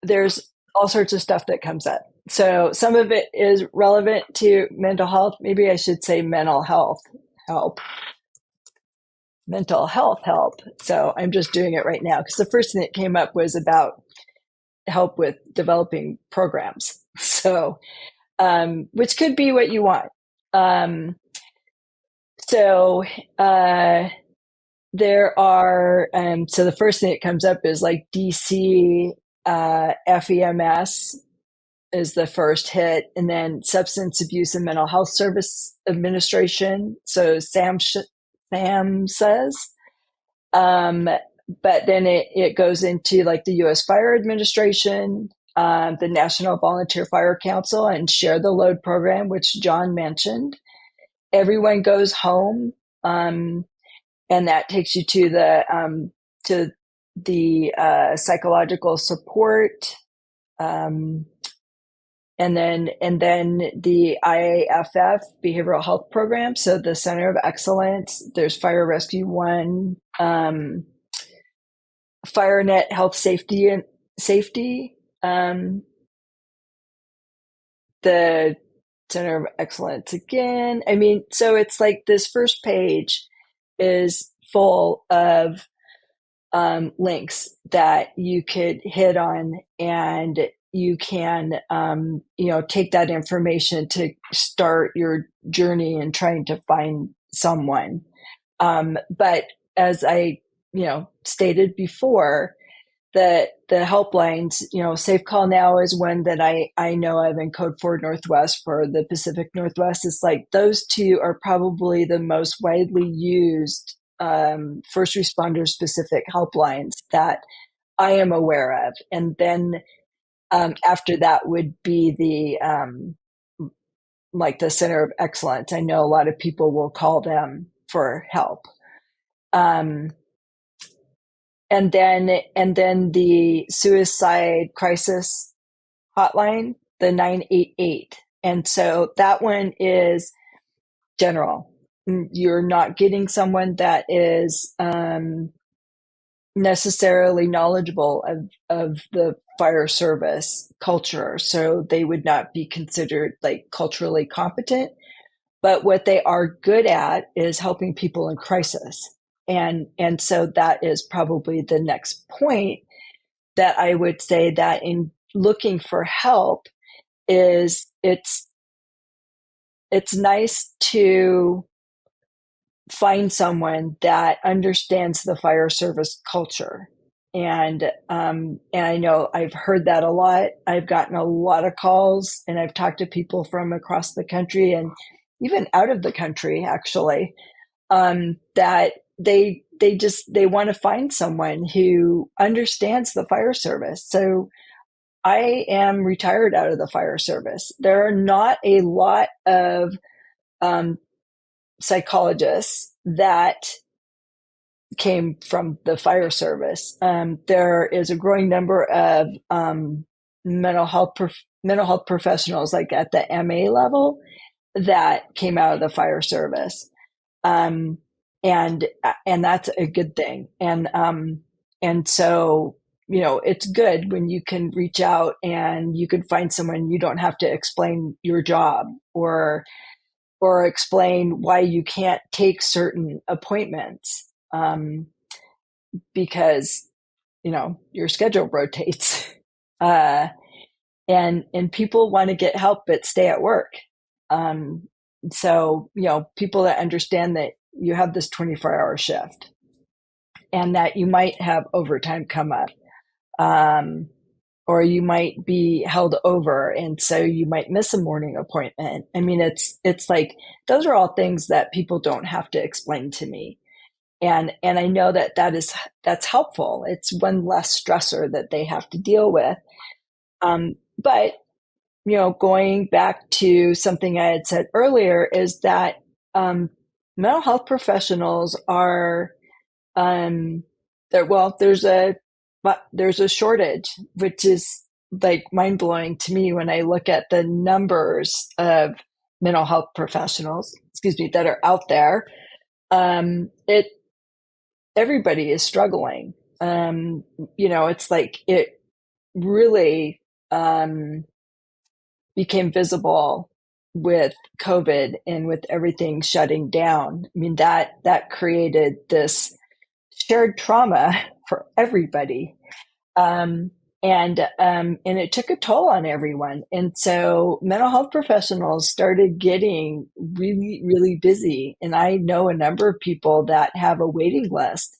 C: there's all sorts of stuff that comes up. So some of it is relevant to mental health. Maybe I should say mental health help. Mental health help. So I'm just doing it right now because the first thing that came up was about help with developing programs. So, which could be what you want. There are, so the first thing that comes up is like DC FEMS is the first hit, and then Substance Abuse and Mental Health Service Administration. So SAM says, but then it goes into like the U.S. Fire Administration, the National Volunteer Fire Council, and Share the Load program, which John mentioned. Everyone Goes Home, and that takes you to the psychological support, and then the IAFF Behavioral Health Program. So the Center of Excellence. There's Fire Rescue One, FireNet Health Safety and Safety. The Center of Excellence again. I mean, so it's like this first page is full of links that you could hit on, and you can take that information to start your journey in trying to find someone. But as I stated before, the helplines, Safe Call Now is one that I know of, in Code 4 Northwest for the Pacific Northwest. It's like those two are probably the most widely used first responder specific helplines that I am aware of. And then after that would be the like the Center of Excellence. I know a lot of people will call them for help. And then the suicide crisis hotline, the 988. And so that one is general. You're not getting someone that is necessarily knowledgeable of the fire service culture. So they would not be considered like culturally competent. But what they are good at is helping people in crisis. And so that is probably the next point that I would say, that in looking for help is it's it's nice to find someone that understands the fire service culture. And I know I've heard that a lot. I've gotten a lot of calls, and I've talked to people from across the country and even out of the country, actually, that they want to find someone who understands the fire service. So I am retired out of the fire service. There are not a lot of psychologists that came from the fire service. There is a growing number of mental health professionals, like at the MA level, that came out of the fire service, and that's a good thing. And so, you know, it's good when you can reach out and you can find someone. You don't have to explain your job or explain why you can't take certain appointments, because, you know, your schedule rotates, and people want to get help but stay at work. So, you know, people that understand that you have this 24-hour shift and that you might have overtime come up, or you might be held over, and so you might miss a morning appointment. I mean, it's like, those are all things that people don't have to explain to me. And I know that's helpful. It's one less stressor that they have to deal with. But, you know, going back to something I had said earlier, is that mental health professionals are, there's a shortage, which is like mind blowing to me when I look at the numbers of mental health professionals, that are out there. Everybody is struggling. You know, it's like it really became visible with COVID and with everything shutting down. I mean, that created this shared trauma for everybody. And it took a toll on everyone. And so mental health professionals started getting really, really busy. And I know a number of people that have a waiting list.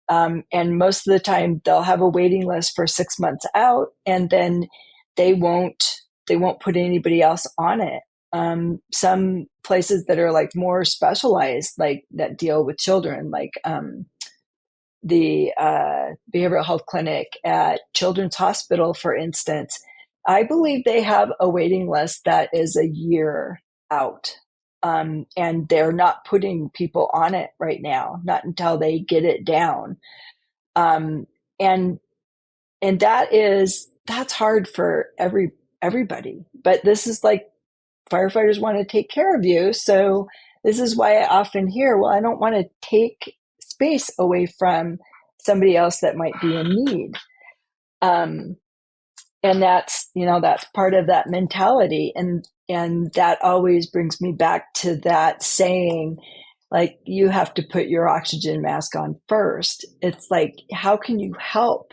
C: And most of the time they'll have a waiting list for 6 months out, and then they won't put anybody else on it. Some places that are like more specialized, like that deal with children, like the behavioral health clinic at Children's Hospital, for instance, I believe they have a waiting list that is a year out. And they're not putting people on it right now, not until they get it down. And that's hard for everybody. But this is like, firefighters want to take care of you. So this is why I often hear, well, I don't want to take space away from somebody else that might be in need. And that's part of that mentality. And that always brings me back to that saying, like, you have to put your oxygen mask on first. It's like, how can you help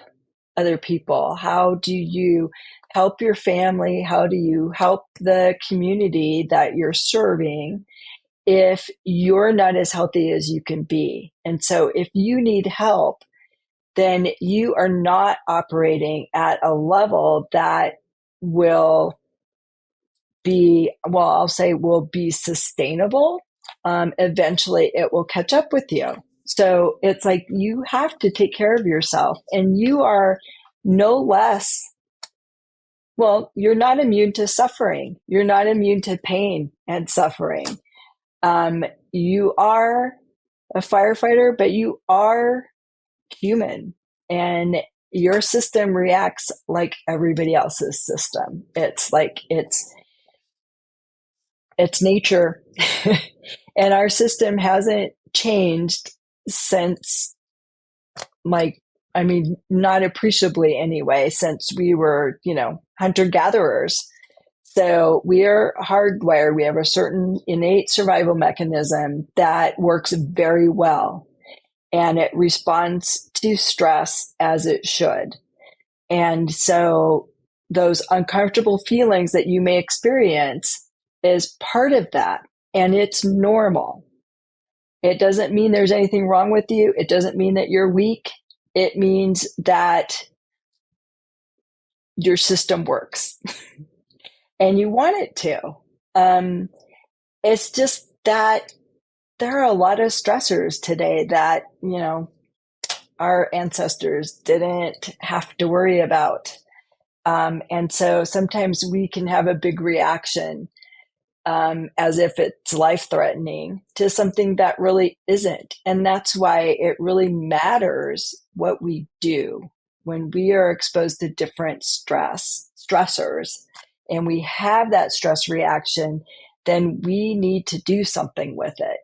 C: other people? How do you help your family? How do you help the community that you're serving if you're not as healthy as you can be? And so if you need help, then you are not operating at a level that will be, well, I'll say will be sustainable. Eventually it will catch up with you. So it's like, you have to take care of yourself, and you are no less, well, you're not immune to suffering. You're not immune to pain and suffering. You are a firefighter, but you are human, and your system reacts like everybody else's system. It's like, it's nature. And our system hasn't changed since, like, I mean, not appreciably anyway, since we were, hunter-gatherers. So we are hardwired. We have a certain innate survival mechanism that works very well, and it responds to stress as it should. And so those uncomfortable feelings that you may experience is part of that, and it's normal. It doesn't mean there's anything wrong with you. It doesn't mean that you're weak. It means that your system works and you want it to. It's just that there are a lot of stressors today that, our ancestors didn't have to worry about. And so sometimes we can have a big reaction as if it's life-threatening to something that really isn't. And that's why it really matters what we do when we are exposed to different stressors, and we have that stress reaction, then we need to do something with it.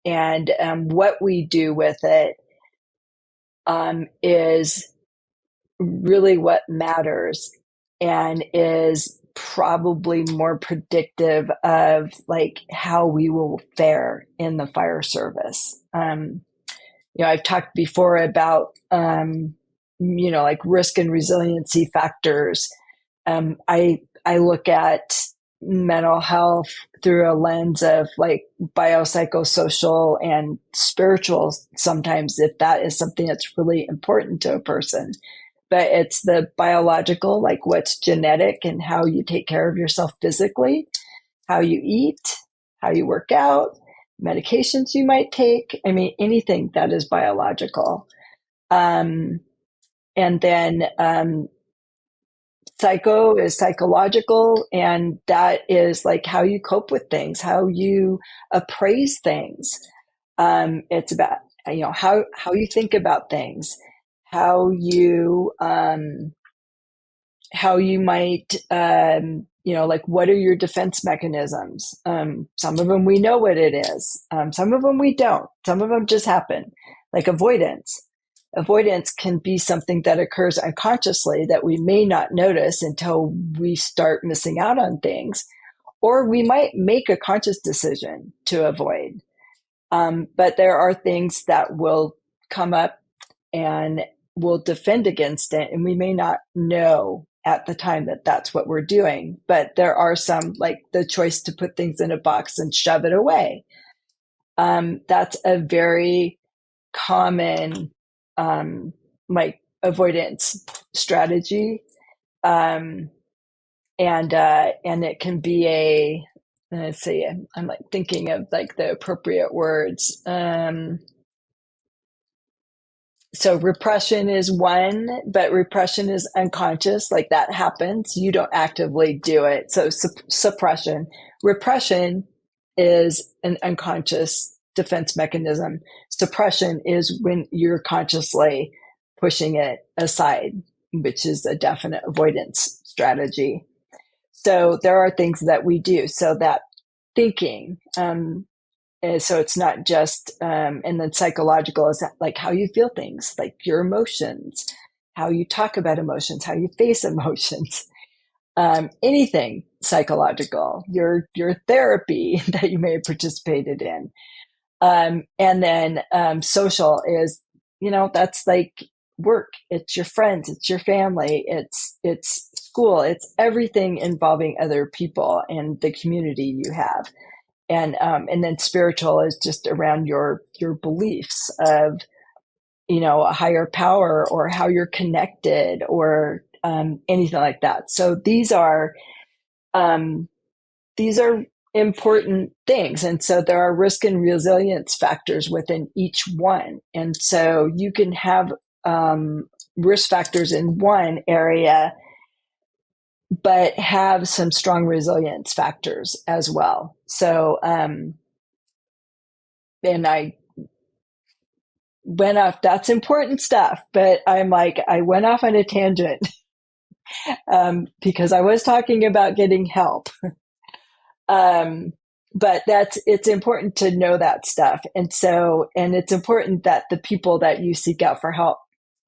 C: And what we do with it is really what matters, and is probably more predictive of like how we will fare in the fire service. I've talked before about like risk and resiliency factors. I look at mental health through a lens of like biopsychosocial and spiritual sometimes, if that is something that's really important to a person. But it's the biological, like what's genetic and how you take care of yourself physically, how you eat, how you work out, medications you might take. I mean, anything that is biological. And then psycho is psychological, and that is like how you cope with things, how you appraise things. It's about, how you think about things, how you might, like what are your defense mechanisms? Some of them we know what it is. Some of them we don't. Some of them just happen, like avoidance. Avoidance can be something that occurs unconsciously that we may not notice until we start missing out on things, or we might make a conscious decision to avoid. But there are things that will come up and we'll defend against it, and we may not know at the time that that's what we're doing. But there are some, like the choice to put things in a box and shove it away. That's a very common like avoidance strategy, and it can be let's see, I'm like thinking of like the appropriate words. So repression is one, but repression is unconscious, like that happens. You don't actively do it. So suppression. Repression is an unconscious defense mechanism. Suppression is when you're consciously pushing it aside, which is a definite avoidance strategy. So there are things that we do. So that thinking, and so it's not just, and then psychological is like how you feel things, like your emotions, how you talk about emotions, how you face emotions, anything psychological, your therapy that you may have participated in. And then social is, that's like work. It's your friends, it's your family, it's school, it's everything involving other people and the community you have. And then spiritual is just around your beliefs of, a higher power, or how you're connected, or anything like that. So these are important things. And so there are risk and resilience factors within each one. And so you can have risk factors in one area, but have some strong resilience factors as well. So, and I went off, that's important stuff, but I went off on a tangent because I was talking about getting help. But it's important to know that stuff. And it's important that the people that you seek out for help,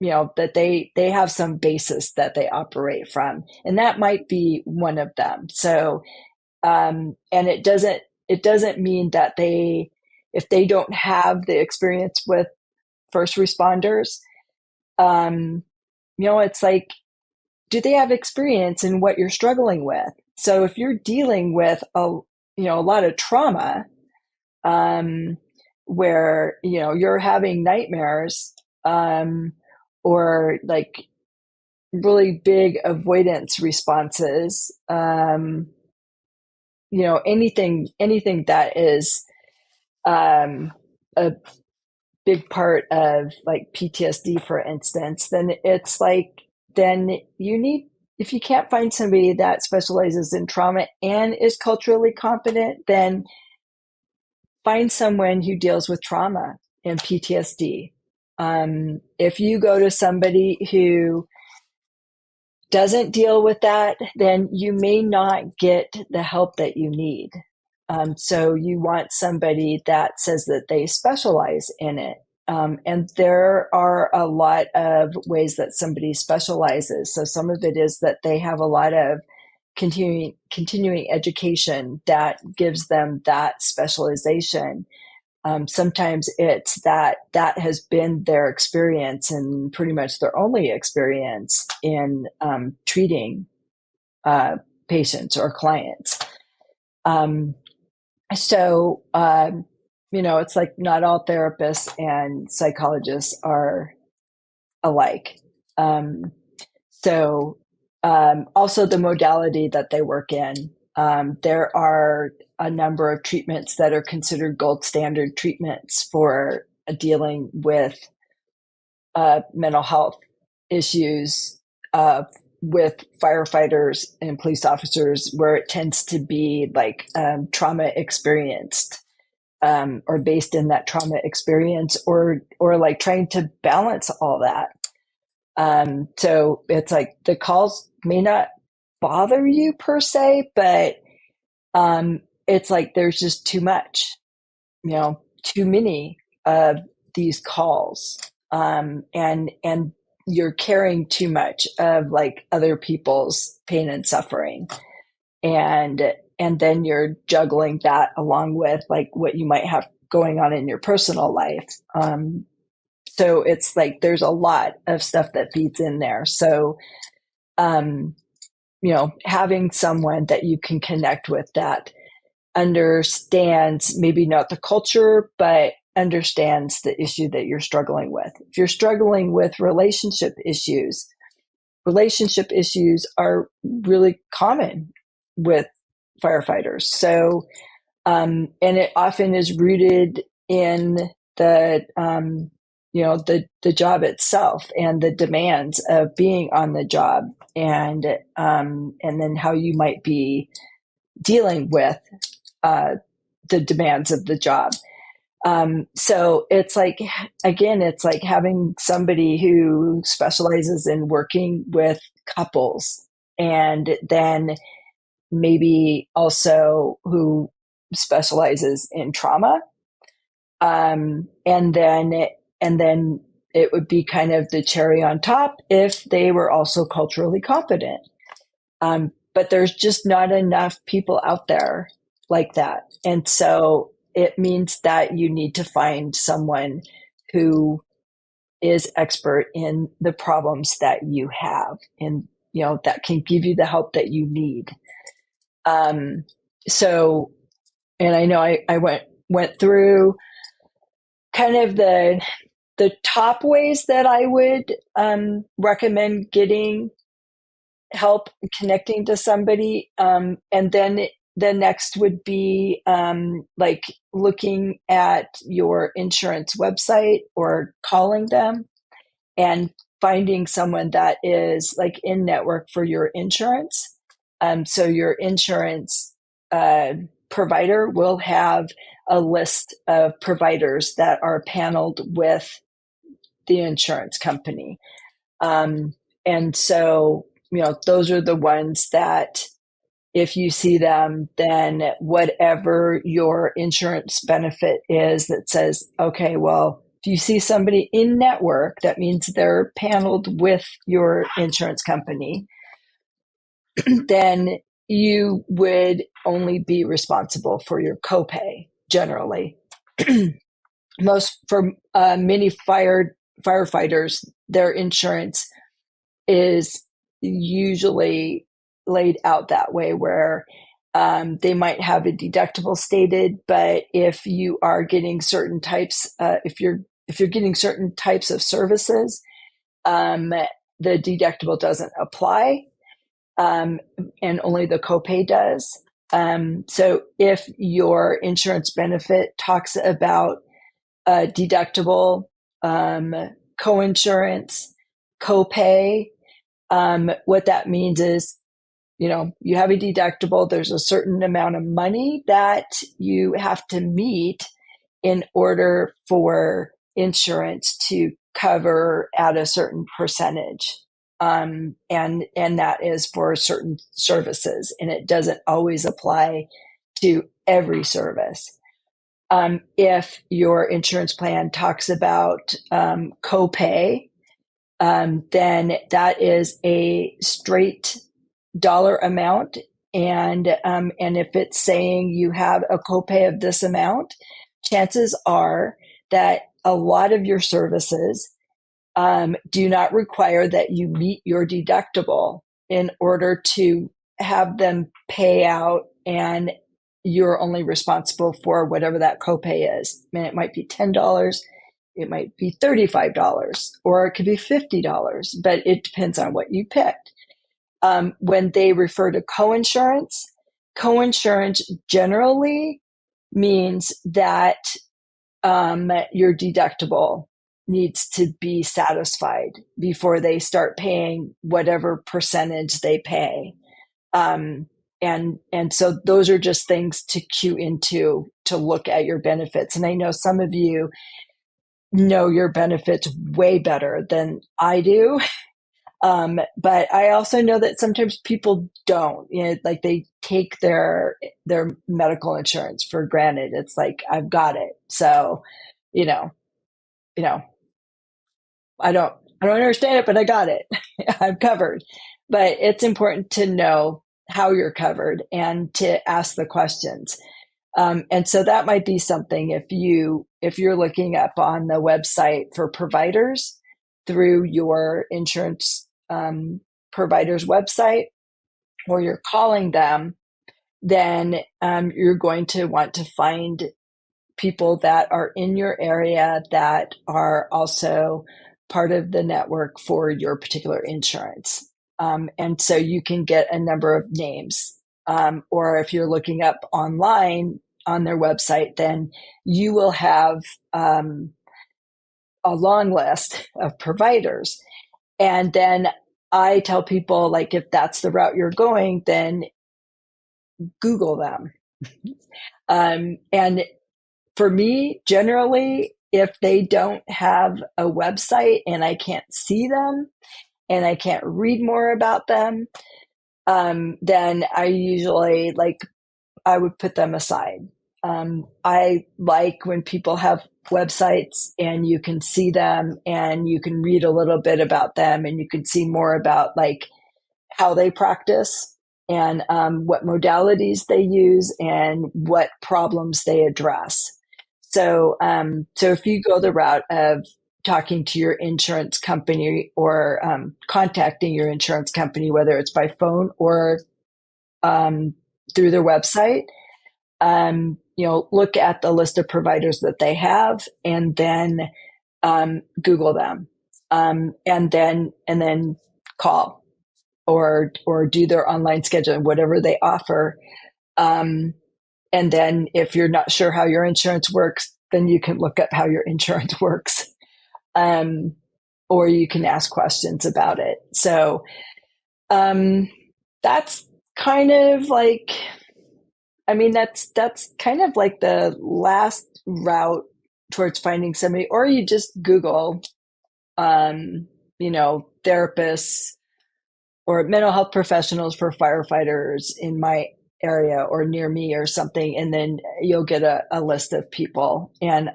C: that they have some basis that they operate from. And that might be one of them. So, and it doesn't mean that if they don't have the experience with first responders, it's like, do they have experience in what you're struggling with? So if you're dealing with a lot of trauma, where, you're having nightmares, or like really big avoidance responses, anything that is, a big part of like PTSD, for instance, then it's like, then you need, if you can't find somebody that specializes in trauma and is culturally competent, then find someone who deals with trauma and PTSD. If you go to somebody who doesn't deal with that, then you may not get the help that you need. So you want somebody that says that they specialize in it. And there are a lot of ways that somebody specializes. So some of it is that they have a lot of continuing education that gives them that specialization. Sometimes it's that has been their experience and pretty much their only experience in treating patients or clients. So, it's like not all therapists and psychologists are alike. Also the modality that they work in. There are a number of treatments that are considered gold standard treatments for dealing with mental health issues with firefighters and police officers, where it tends to be like trauma experienced, or based in that trauma experience, or like trying to balance all that. So it's like the calls may not bother you per se, but it's like there's just too much, too many of these calls, and you're carrying too much of like other people's pain and suffering, and then you're juggling that along with like what you might have going on in your personal life. So it's like there's a lot of stuff that feeds in there. So, having someone that you can connect with that understands maybe not the culture, but understands the issue that you're struggling with. If you're struggling with relationship issues are really common with firefighters. So, and it often is rooted in the, the job itself and the demands of being on the job, and then how you might be dealing with the demands of the job. So it's like, again, it's like having somebody who specializes in working with couples, and then maybe also who specializes in trauma. And then it would be kind of the cherry on top if they were also culturally competent. But there's just not enough people out there like that. And so it means that you need to find someone who is expert in the problems that you have, and, that can give you the help that you need. So, and I know I went through kind of the top ways that I would recommend getting help connecting to somebody. And then the next would be like looking at your insurance website or calling them and finding someone that is like in network for your insurance. So your insurance provider will have a list of providers that are paneled with the insurance company. And so, those are the ones that if you see them, then whatever your insurance benefit is that says, okay, well, if you see somebody in network, that means they're paneled with your insurance company, then you would only be responsible for your copay generally. For many firefighters, their insurance is usually laid out that way, where They might have a deductible stated, but if you are getting certain types, if you're getting certain types of services, the deductible doesn't apply, and only the copay does. So if your insurance benefit talks about deductible, coinsurance, copay, what that means is, you have a deductible. There's a certain amount of money that you have to meet in order for insurance to cover at a certain percentage. And that is for certain services, and it doesn't always apply to every service. If your insurance plan talks about copay, then that is a straight dollar amount. And if it's saying you have a copay of this amount, chances are that a lot of your services do not require that you meet your deductible in order to have them pay out, and you're only responsible for whatever that copay is. I mean, it might be $10, it might be $35, or it could be $50, but it depends on what you picked. When they refer to coinsurance, coinsurance generally means that your deductible needs to be satisfied before they start paying whatever percentage they pay. And so those are just things to cue into to look at your benefits. And I know some of you know your benefits way better than I do. But I also know that sometimes people don't, like they take their medical insurance for granted. It's like, I've got it. So, you know, I don't understand it, but I got it. I'm covered. But it's important to know how you're covered and to ask the questions. And so that might be something if you're looking up on the website for providers through your insurance provider's website, or you're calling them, then you're going to want to find people that are in your area that are also part of the network for your particular insurance. And so you can get a number of names. Or if you're looking up online on their website, then you will have a long list of providers. And then I tell people, like, if that's the route you're going, then Google them. And for me, generally, if they don't have a website and I can't see them and I can't read more about them, then I usually I would put them aside. I like when people have websites and you can see them and you can read a little bit about them and you can see more about how they practice and what modalities they use and what problems they address. So if you go the route of talking to your insurance company or contacting your insurance company, whether it's by phone or through their website, look at the list of providers that they have, and then Google them, and then call or do their online scheduling, whatever they offer. And then if you're not sure how your insurance works, then you can look up how your insurance works, or you can ask questions about it. So that's kind of that's kind of like the last route towards finding somebody, or you just Google, therapists or mental health professionals for firefighters in my area or near me or something. And then you'll get a list of people, and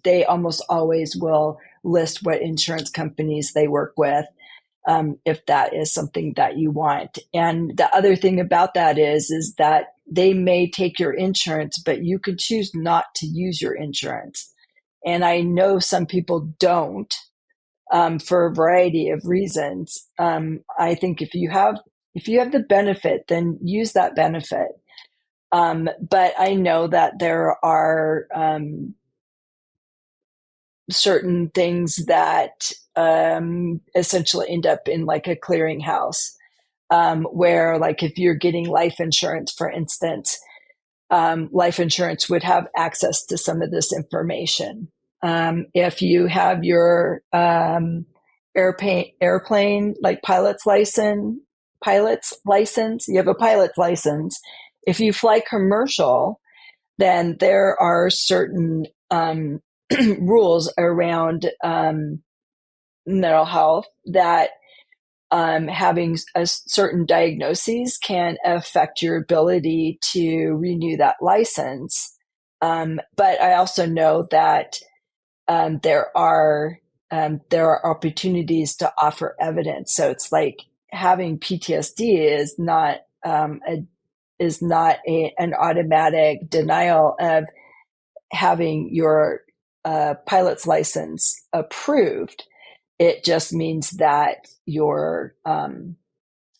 C: they almost always will list what insurance companies they work with. If that is something that you want. And the other thing about that is that they may take your insurance, but you could choose not to use your insurance. And I know some people don't, for a variety of reasons. I think if you have the benefit, then use that benefit. But I know that there are certain things that essentially end up in like a clearinghouse, where like if you're getting life insurance, for instance, life insurance would have access to some of this information. If you have your airplane like pilot's license, you have a pilot's license. If you fly commercial, then there are certain rules around mental health that having a certain diagnoses can affect your ability to renew that license. But I also know that there are opportunities to offer evidence. So it's like having PTSD is not an automatic denial of having your pilot's license approved. It just means that your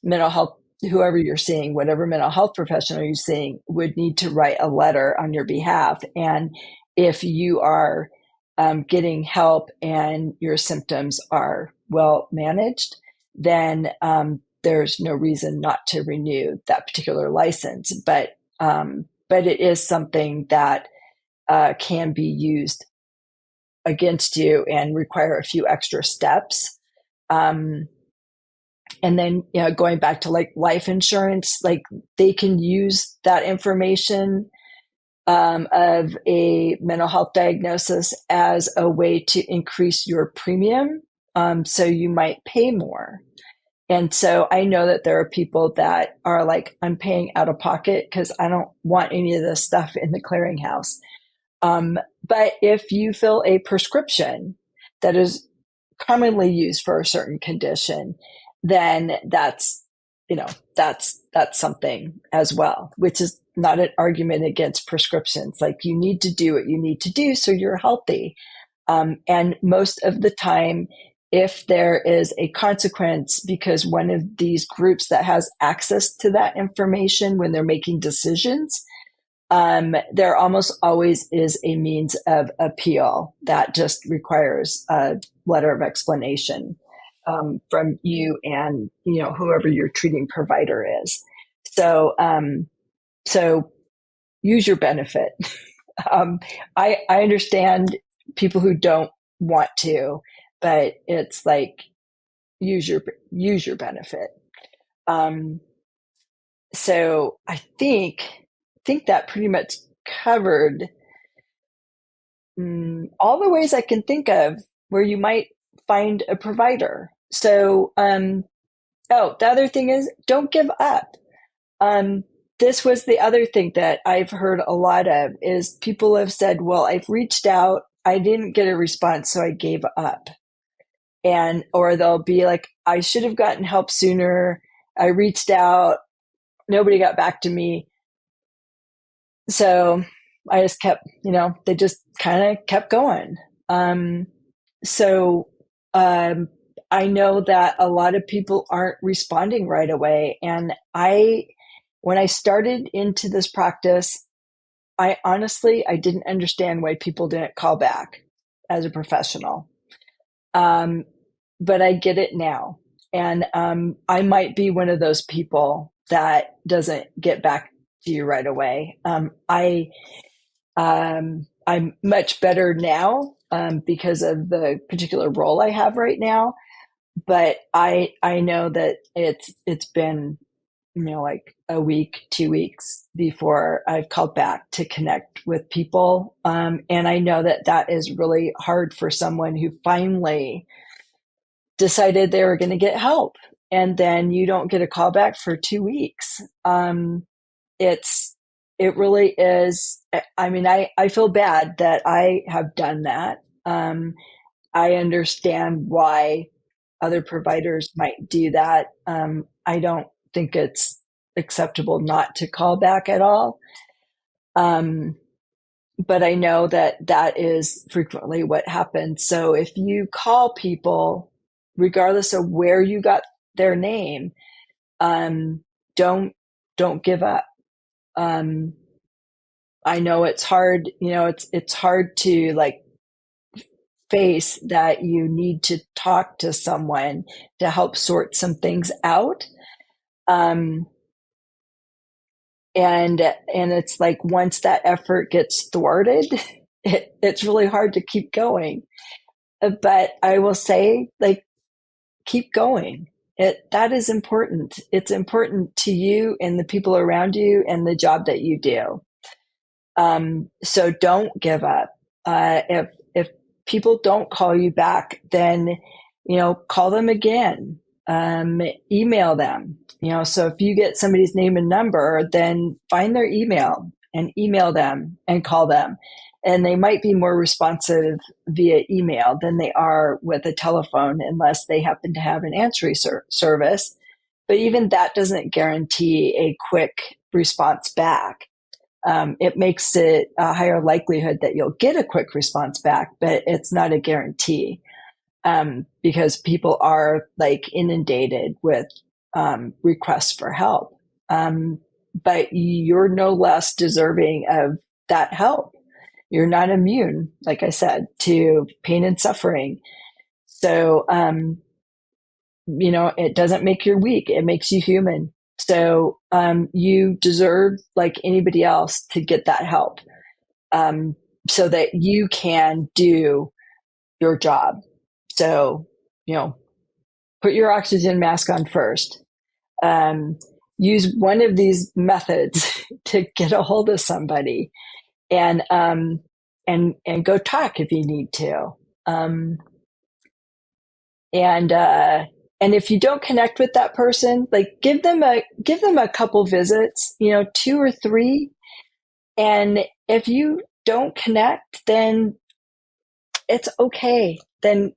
C: mental health, whoever you're seeing, whatever mental health professional you're seeing, would need to write a letter on your behalf. And if you are getting help and your symptoms are well managed, then there's no reason not to renew that particular license. But it is something that can be used against you and require a few extra steps. And then, going back to like life insurance, like they can use that information of a mental health diagnosis as a way to increase your premium. So you might pay more. And so I know that there are people that are like, I'm paying out of pocket because I don't want any of this stuff in the clearinghouse. But if you fill a prescription that is commonly used for a certain condition, then that's something as well, which is not an argument against prescriptions. Like you need to do what you need to do so you're healthy. And most of the time, if there is a consequence because one of these groups that has access to that information when they're making decisions, there almost always is a means of appeal that just requires a letter of explanation from you and whoever your treating provider is. So use your benefit. I understand people who don't want to, but it's like use your benefit. So I think that pretty much covered all the ways I can think of where you might find a provider. So, the other thing is don't give up. This was the other thing that I've heard a lot of is people have said, well, I've reached out, I didn't get a response, so I gave up. Or they'll be like, I should have gotten help sooner. I reached out, nobody got back to me. So I just kept, they just kind of kept going. I know that a lot of people aren't responding right away. And when I started into this practice, I didn't understand why people didn't call back as a professional. But I get it now. And I might be one of those people that doesn't get back to you right away. I'm much better now because of the particular role I have right now. But I know that it's been like a week, 2 weeks before I've called back to connect with people. And I know that is really hard for someone who finally decided they were going to get help. And then you don't get a call back for 2 weeks. It really is. I mean, I feel bad that I have done that. I understand why other providers might do that. I don't think it's acceptable not to call back at all. But I know that is frequently what happens. So if you call people, regardless of where you got their name, don't give up. I know it's hard, it's hard to like face that you need to talk to someone to help sort some things out. Um, and it's like once that effort gets thwarted, it's really hard to keep going. But I will say, like, keep going. That is important. It's important to you and the people around you and the job that you do. So don't give up. If people don't call you back, then call them again. Email them. So if you get somebody's name and number, then find their email and email them and call them. And they might be more responsive via email than they are with a telephone, unless they happen to have an answering service. But even that doesn't guarantee a quick response back. It makes it a higher likelihood that you'll get a quick response back, but it's not a guarantee, because people are like inundated with requests for help. But you're no less deserving of that help. You're not immune, like I said, to pain and suffering. So, it doesn't make you weak. It makes you human. So you deserve, like anybody else, to get that help, so that you can do your job. So, put your oxygen mask on first. Use one of these methods to get a hold of somebody, and go talk if you need to. And if you don't connect with that person, like give them a couple visits, 2 or 3. And if you don't connect, then it's okay. Then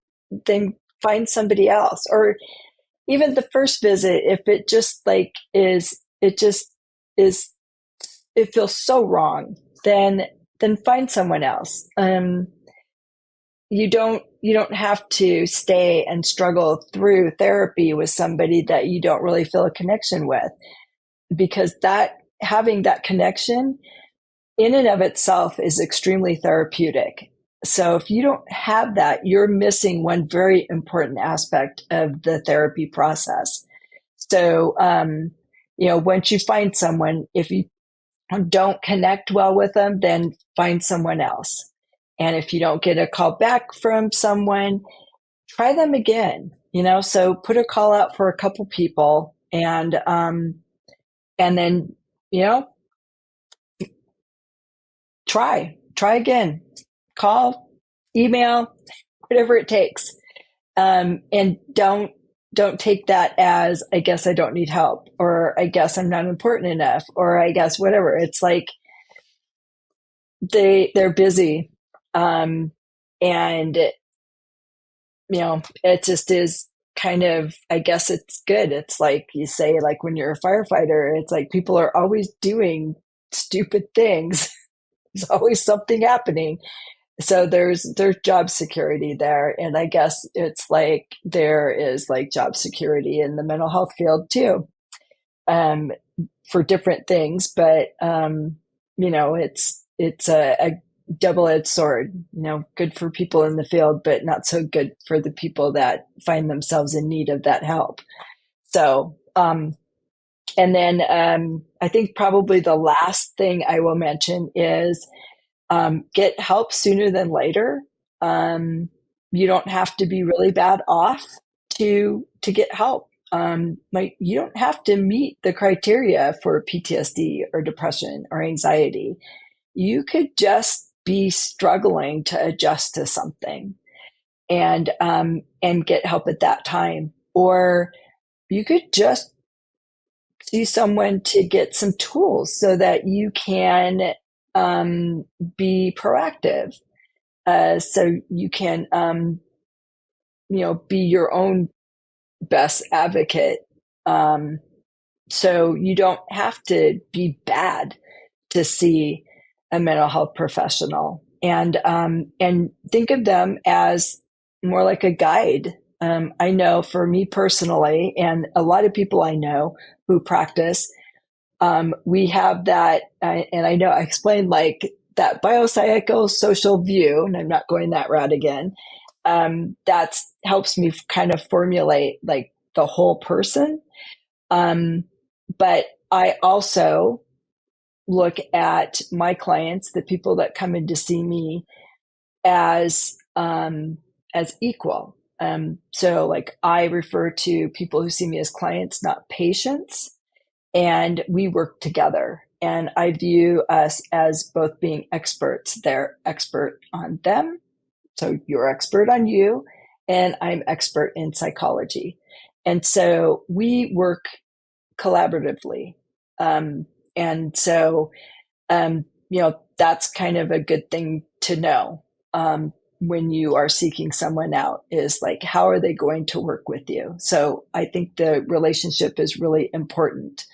C: find somebody else. Or even the first visit, if it just like it feels so wrong, then find someone else. You don't have to stay and struggle through therapy with somebody that you don't really feel a connection with, because having that connection in and of itself is extremely therapeutic. So if you don't have that, you're missing one very important aspect of the therapy process. So, once you find someone, if you don't connect well with them, then find someone else. And if you don't get a call back from someone, try them again. So put a call out for a couple people, and then try again. Call, email, whatever it takes. And don't take that as, I guess I don't need help, or I guess I'm not important enough, or I guess whatever. It's like they're busy. And it just is kind of, I guess it's good. It's like you say, like when you're a firefighter, it's like people are always doing stupid things. There's always something happening. So there's job security there. And I guess it's like there is like job security in the mental health field too, for different things. But, it's a double-edged sword, good for people in the field, but not so good for the people that find themselves in need of that help. So, and then I think probably the last thing I will mention is get help sooner than later. You don't have to be really bad off to get help. You don't have to meet the criteria for PTSD or depression or anxiety. You could just be struggling to adjust to something, and get help at that time. Or you could just see someone to get some tools so that you can be proactive. So you can, be your own best advocate. So you don't have to be bad to see a mental health professional, and think of them as more like a guide. I know for me personally, and a lot of people I know who practice, We have that, and I know I explained like that biopsychosocial view, and I'm not going that route again. That helps me kind of formulate like the whole person. But I also look at my clients, the people that come in to see me, as equal. So like I refer to people who see me as clients, not patients, and we work together. And I view us as both being experts. They're expert on them, so you're expert on you, and I'm expert in psychology. And so we work collaboratively. And so, that's kind of a good thing to know when you are seeking someone out, is like, how are they going to work with you? So I think the relationship is really important.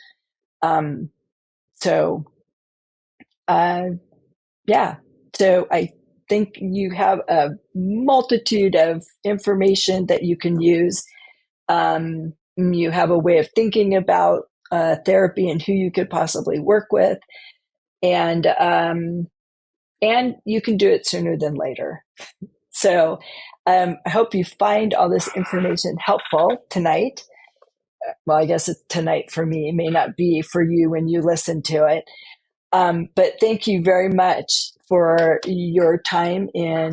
C: So, yeah. So I think you have a multitude of information that you can use. You have a way of thinking about therapy and who you could possibly work with, and you can do it sooner than later. So I hope you find all this information helpful tonight. Well, I guess it's tonight for me. It may not be for you when you listen to it. But thank you very much for your time in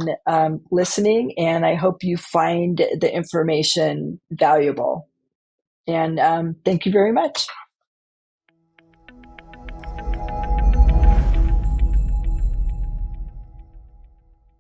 C: listening, and I hope you find the information valuable. And thank you very much.